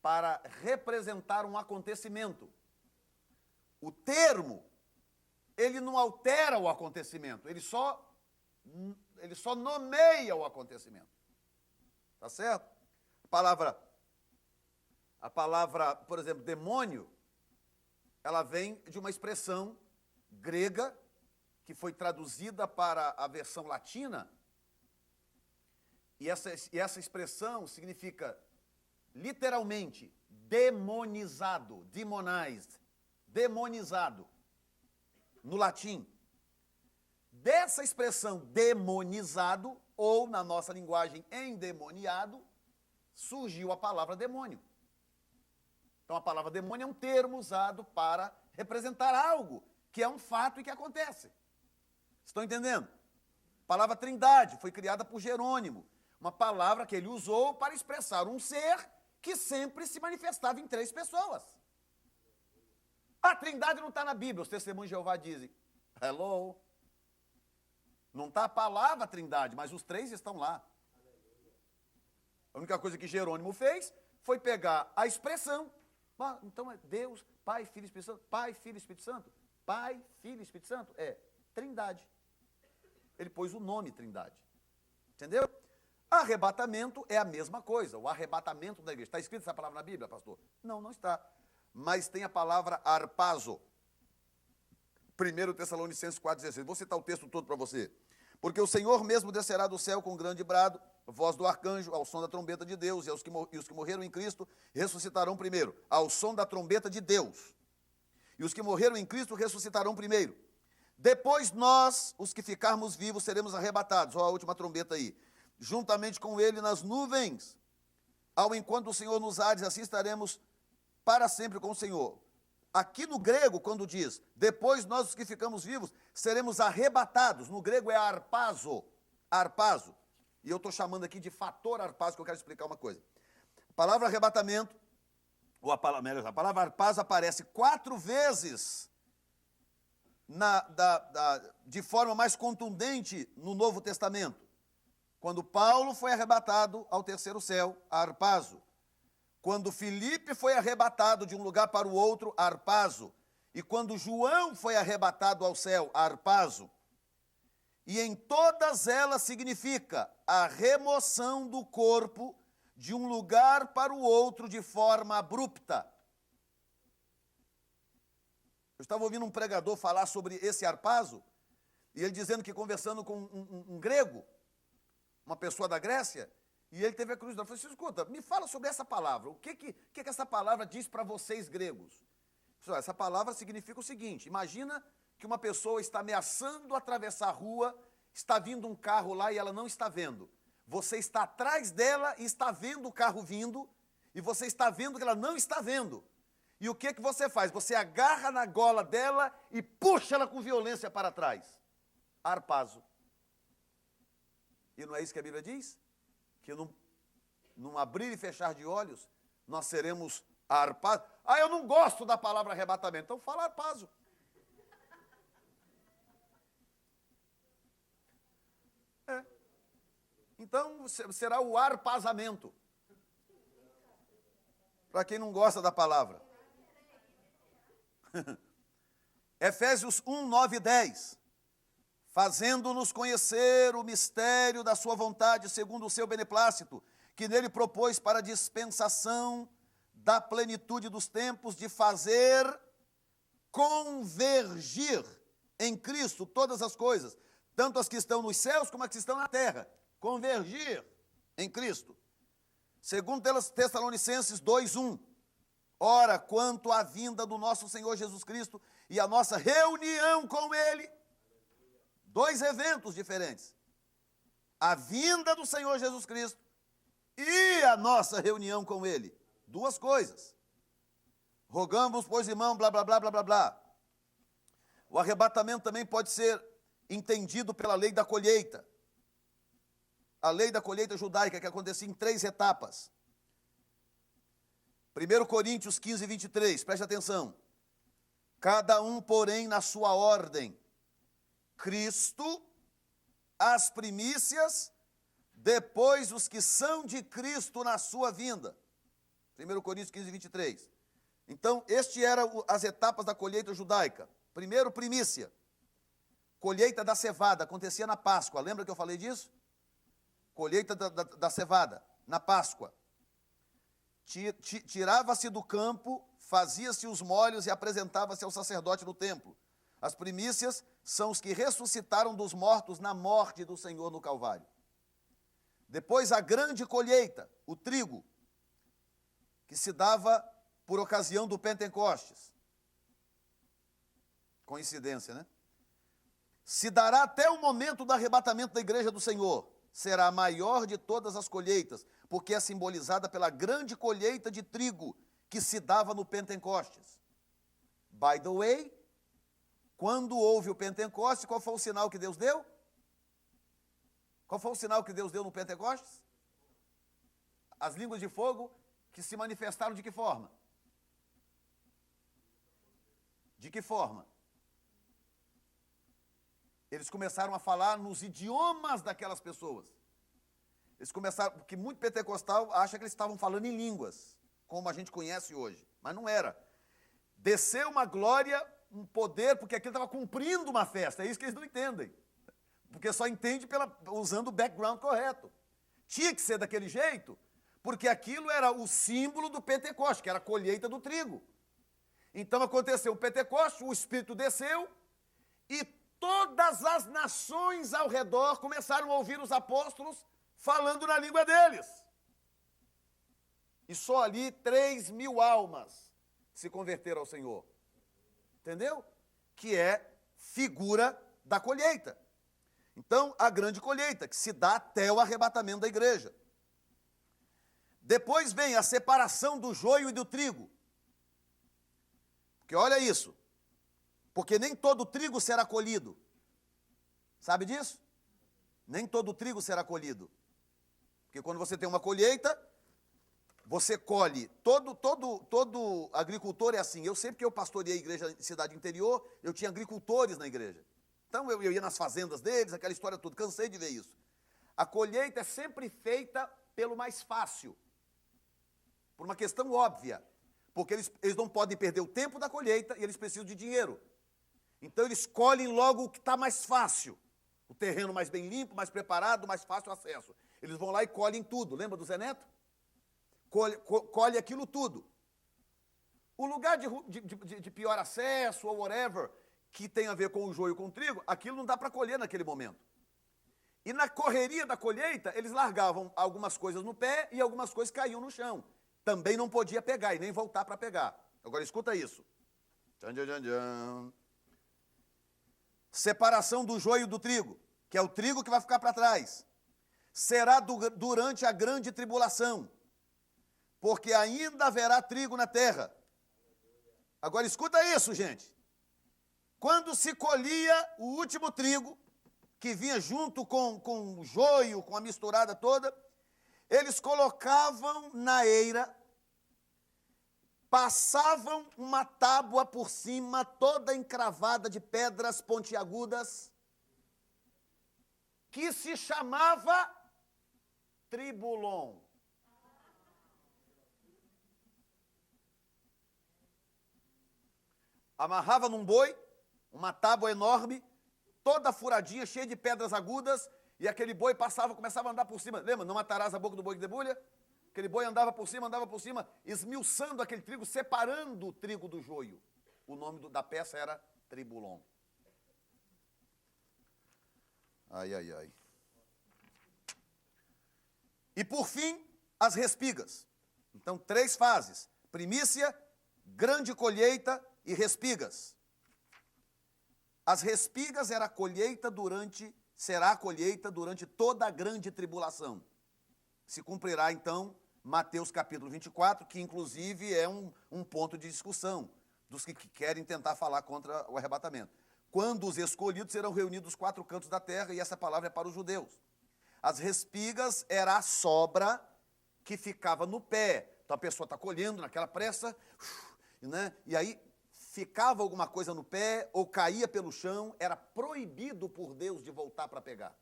para representar um acontecimento. O termo, ele não altera o acontecimento, ele só nomeia o acontecimento. Tá certo? A palavra, por exemplo, demônio, ela vem de uma expressão grega que foi traduzida para a versão latina, e essa expressão significa, literalmente, demonizado, demonized, demonizado, no latim. Dessa expressão demonizado, ou na nossa linguagem endemoniado, surgiu a palavra demônio. Então a palavra demônio é um termo usado para representar algo que é um fato e que acontece. Estão entendendo? A palavra trindade foi criada por Jerônimo, uma palavra que ele usou para expressar um ser que sempre se manifestava em 3 pessoas. A trindade não está na Bíblia, os testemunhos de Jeová dizem, hello, não está a palavra trindade, mas os 3 estão lá. A única coisa que Jerônimo fez foi pegar a expressão, então é Deus, Pai, Filho e Espírito Santo, Pai, Filho e Espírito Santo, Pai, Filho e Espírito Santo, é trindade. Ele pôs o nome trindade. Entendeu? Arrebatamento é a mesma coisa, o arrebatamento da igreja. Está escrito essa palavra na Bíblia, pastor? Não, não está. Mas tem a palavra harpazo. 1 Tessalonicenses 4,16. Vou citar o texto todo para você. Porque o Senhor mesmo descerá do céu com grande brado, voz do arcanjo, ao som da trombeta de Deus, e os que morreram em Cristo ressuscitarão primeiro, ao som da trombeta de Deus. E os que morreram em Cristo ressuscitarão primeiro. Depois nós, os que ficarmos vivos, seremos arrebatados. Olha a última trombeta aí. Juntamente com ele nas nuvens, ao enquanto o Senhor nos há, assim estaremos para sempre com o Senhor. Aqui no grego, quando diz, depois nós, os que ficamos vivos, seremos arrebatados. No grego é harpazo. Harpazo. E eu estou chamando aqui de fator harpazo, que eu quero explicar uma coisa. A palavra arrebatamento, ou a palavra harpazo aparece 4 vezes de forma mais contundente no Novo Testamento. Quando Paulo foi arrebatado ao 3º céu, harpazo. Quando Filipe foi arrebatado de um lugar para o outro, harpazo. E quando João foi arrebatado ao céu, harpazo. E em todas elas significa a remoção do corpo de um lugar para o outro de forma abrupta. Eu estava ouvindo um pregador falar sobre esse harpazo, e ele dizendo que conversando com um grego, uma pessoa da Grécia, e ele teve a curiosidade. Eu falei assim, escuta, me fala sobre essa palavra. O que essa palavra diz para vocês gregos? Essa palavra significa o seguinte, imagina que uma pessoa está ameaçando atravessar a rua está vindo um carro lá e ela não está vendo. Você está atrás dela e está vendo o carro vindo, e você está vendo que ela não está vendo. E o que você faz? Você agarra na gola dela e puxa ela com violência para trás. Harpazo. E não é isso que a Bíblia diz? Que num abrir e fechar de olhos, nós seremos harpazo. Ah, eu não gosto da palavra arrebatamento. Então fala harpazo. Então será o harpazamento. Para quem não gosta da palavra. Efésios 1, 9 e 10. Fazendo-nos conhecer o mistério da sua vontade, segundo o seu beneplácito, que nele propôs para a dispensação da plenitude dos tempos, de fazer convergir em Cristo todas as coisas, tanto as que estão nos céus como as que estão na terra. Convergir em Cristo. Segundo Tessalonicenses 2:1. Ora, quanto à vinda do nosso Senhor Jesus Cristo e a nossa reunião com Ele, dois eventos diferentes. A vinda do Senhor Jesus Cristo e a nossa reunião com Ele. Duas coisas. Rogamos, pois, irmão, blá, blá, blá, blá, blá, blá. O arrebatamento também pode ser entendido pela lei da colheita. A lei da colheita judaica, que acontecia em 3 etapas. 1 Coríntios 15, 23, preste atenção. Cada um, porém, na sua ordem. Cristo, as primícias, depois os que são de Cristo na sua vinda. 1 Coríntios 15, 23. Então, este eram as etapas da colheita judaica. Primeiro, primícia. Colheita da cevada, acontecia na Páscoa. Lembra que eu falei disso? Colheita da cevada, na Páscoa. Tirava-se do campo, fazia-se os molhos e apresentava-se ao sacerdote no templo. As primícias são os que ressuscitaram dos mortos na morte do Senhor no Calvário. Depois a grande colheita, o trigo, que se dava por ocasião do Pentecostes. Coincidência, né? Se dará até o momento do arrebatamento da igreja do Senhor. Será a maior de todas as colheitas, porque é simbolizada pela grande colheita de trigo que se dava no Pentecostes. By the way, quando houve o Pentecostes, qual foi o sinal que Deus deu? Qual foi o sinal que Deus deu no Pentecostes? As línguas de fogo que se manifestaram de que forma? De que forma? Eles começaram a falar nos idiomas daquelas pessoas. Eles começaram, porque muito pentecostal acha que eles estavam falando em línguas, como a gente conhece hoje, mas não era. Desceu uma glória, um poder, porque aquilo estava cumprindo uma festa, é isso que eles não entendem. Porque só entende usando o background correto. Tinha que ser daquele jeito, porque aquilo era o símbolo do Pentecoste, que era a colheita do trigo. Então aconteceu o Pentecoste, o Espírito desceu, e todas as nações ao redor começaram a ouvir os apóstolos falando na língua deles. E só ali 3.000 almas se converteram ao Senhor. Entendeu? Que é figura da colheita. Então, a grande colheita, que se dá até o arrebatamento da igreja. Depois vem a separação do joio e do trigo. Porque olha isso. Porque nem todo trigo será colhido. Sabe disso? Nem todo trigo será colhido. Porque quando você tem uma colheita, você colhe. Todo agricultor é assim. Eu sempre que eu pastoreei a igreja em cidade interior, eu tinha agricultores na igreja. Então eu ia nas fazendas deles, aquela história toda. Cansei de ver isso. A colheita é sempre feita pelo mais fácil. Por uma questão óbvia. Porque eles não podem perder o tempo da colheita e eles precisam de dinheiro. Então eles colhem logo o que está mais fácil. O terreno mais bem limpo, mais preparado, mais fácil acesso. Eles vão lá e colhem tudo. Lembra do Zé Neto? Colhe aquilo tudo. O lugar de pior acesso ou whatever, que tem a ver com o joio e com o trigo, aquilo não dá para colher naquele momento. E na correria da colheita, eles largavam algumas coisas no pé e algumas coisas caíam no chão. Também não podia pegar e nem voltar para pegar. Agora escuta isso. Tchan, tchan, tchan, tchan. Separação do joio do trigo, que é o trigo que vai ficar para trás, será durante a grande tribulação, porque ainda haverá trigo na terra. Agora escuta isso, gente. Quando se colhia o último trigo, que vinha junto com o joio, com a misturada toda, eles colocavam na eira, passavam uma tábua por cima, toda encravada de pedras pontiagudas, que se chamava tribulon. Amarrava num boi, uma tábua enorme, toda furadinha, cheia de pedras agudas, e aquele boi passava, começava a andar por cima. Lembra? Não matarás a boca do boi que debulha? Aquele boi andava por cima, esmiuçando aquele trigo, separando o trigo do joio. O nome da peça era tribulon. Ai, ai, ai. E por fim, as respigas. Então, 3 fases: primícia, grande colheita e respigas. As respigas será a colheita durante toda a grande tribulação. Se cumprirá, então, Mateus capítulo 24, que inclusive é um ponto de discussão dos que querem tentar falar contra o arrebatamento. Quando os escolhidos serão reunidos dos 4 cantos da terra, e essa palavra é para os judeus. As respigas era a sobra que ficava no pé. Então a pessoa está colhendo naquela pressa, né? E aí ficava alguma coisa no pé ou caía pelo chão, era proibido por Deus de voltar para pegar.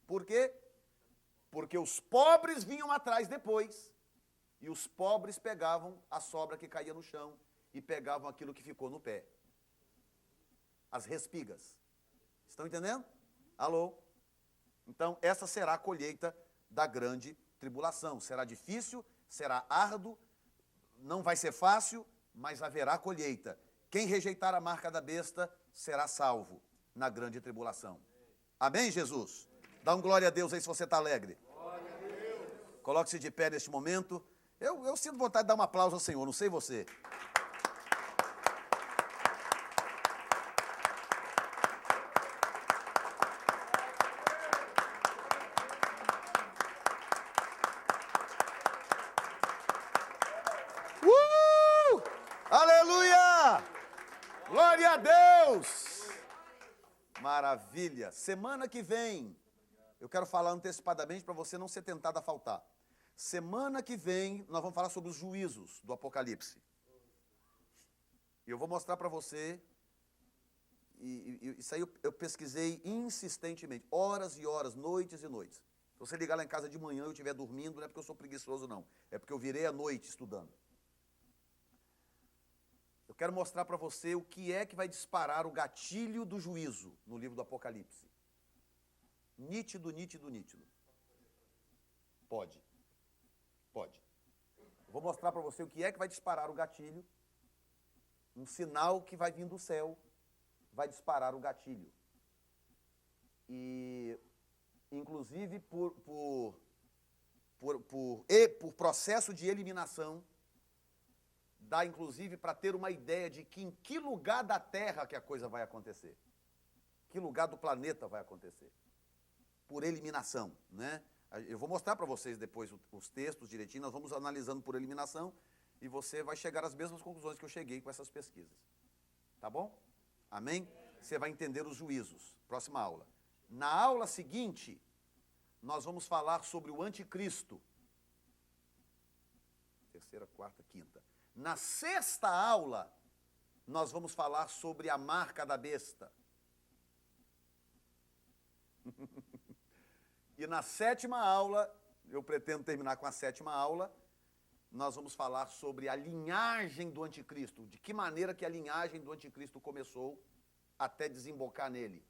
Por quê? Porque os pobres vinham atrás depois, e os pobres pegavam a sobra que caía no chão e pegavam aquilo que ficou no pé. As respigas. Estão entendendo? Alô? Então, essa será a colheita da grande tribulação. Será difícil, será árduo, não vai ser fácil, mas haverá colheita. Quem rejeitar a marca da besta será salvo na grande tribulação. Amém, Jesus? Dá um glória a Deus aí se você está alegre. Glória a Deus. Coloque-se de pé neste momento. Eu sinto vontade de dar um aplauso ao Senhor, não sei você. Aleluia! Glória a Deus! Maravilha! Semana que vem, eu quero falar antecipadamente para você não ser tentado a faltar. Semana que vem, nós vamos falar sobre os juízos do Apocalipse. E eu vou mostrar para você, isso aí eu pesquisei insistentemente, horas e horas, noites e noites. Se você ligar lá em casa de manhã e eu estiver dormindo, não é porque eu sou preguiçoso, não. É porque eu virei à noite estudando. Eu quero mostrar para você o que é que vai disparar o gatilho do juízo no livro do Apocalipse. Nítido, nítido, nítido. Pode. Eu vou mostrar para você o que é que vai disparar o gatilho. Um sinal que vai vir do céu vai disparar o gatilho. E, inclusive, por processo de eliminação, dá, inclusive, para ter uma ideia de que em que lugar da Terra que a coisa vai acontecer. Que lugar do planeta vai acontecer. Por eliminação, né? Eu vou mostrar para vocês depois os textos direitinho, nós vamos analisando por eliminação e você vai chegar às mesmas conclusões que eu cheguei com essas pesquisas. Tá bom? Amém? Você vai entender os juízos. Próxima aula. Na aula seguinte, nós vamos falar sobre o anticristo. 3ª, 4ª, 5ª. Na 6ª aula, nós vamos falar sobre a marca da besta. E na 7ª aula, eu pretendo terminar com a 7ª aula, nós vamos falar sobre a linhagem do anticristo, de que maneira que a linhagem do anticristo começou até desembocar nele.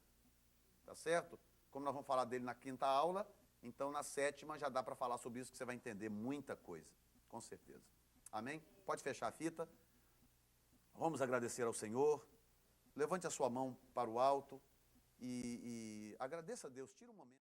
Tá certo? Como nós vamos falar dele na 5ª aula, então na 7ª já dá para falar sobre isso, que você vai entender muita coisa, com certeza. Amém? Pode fechar a fita. Vamos agradecer ao Senhor. Levante a sua mão para o alto e agradeça a Deus. Tira um momento.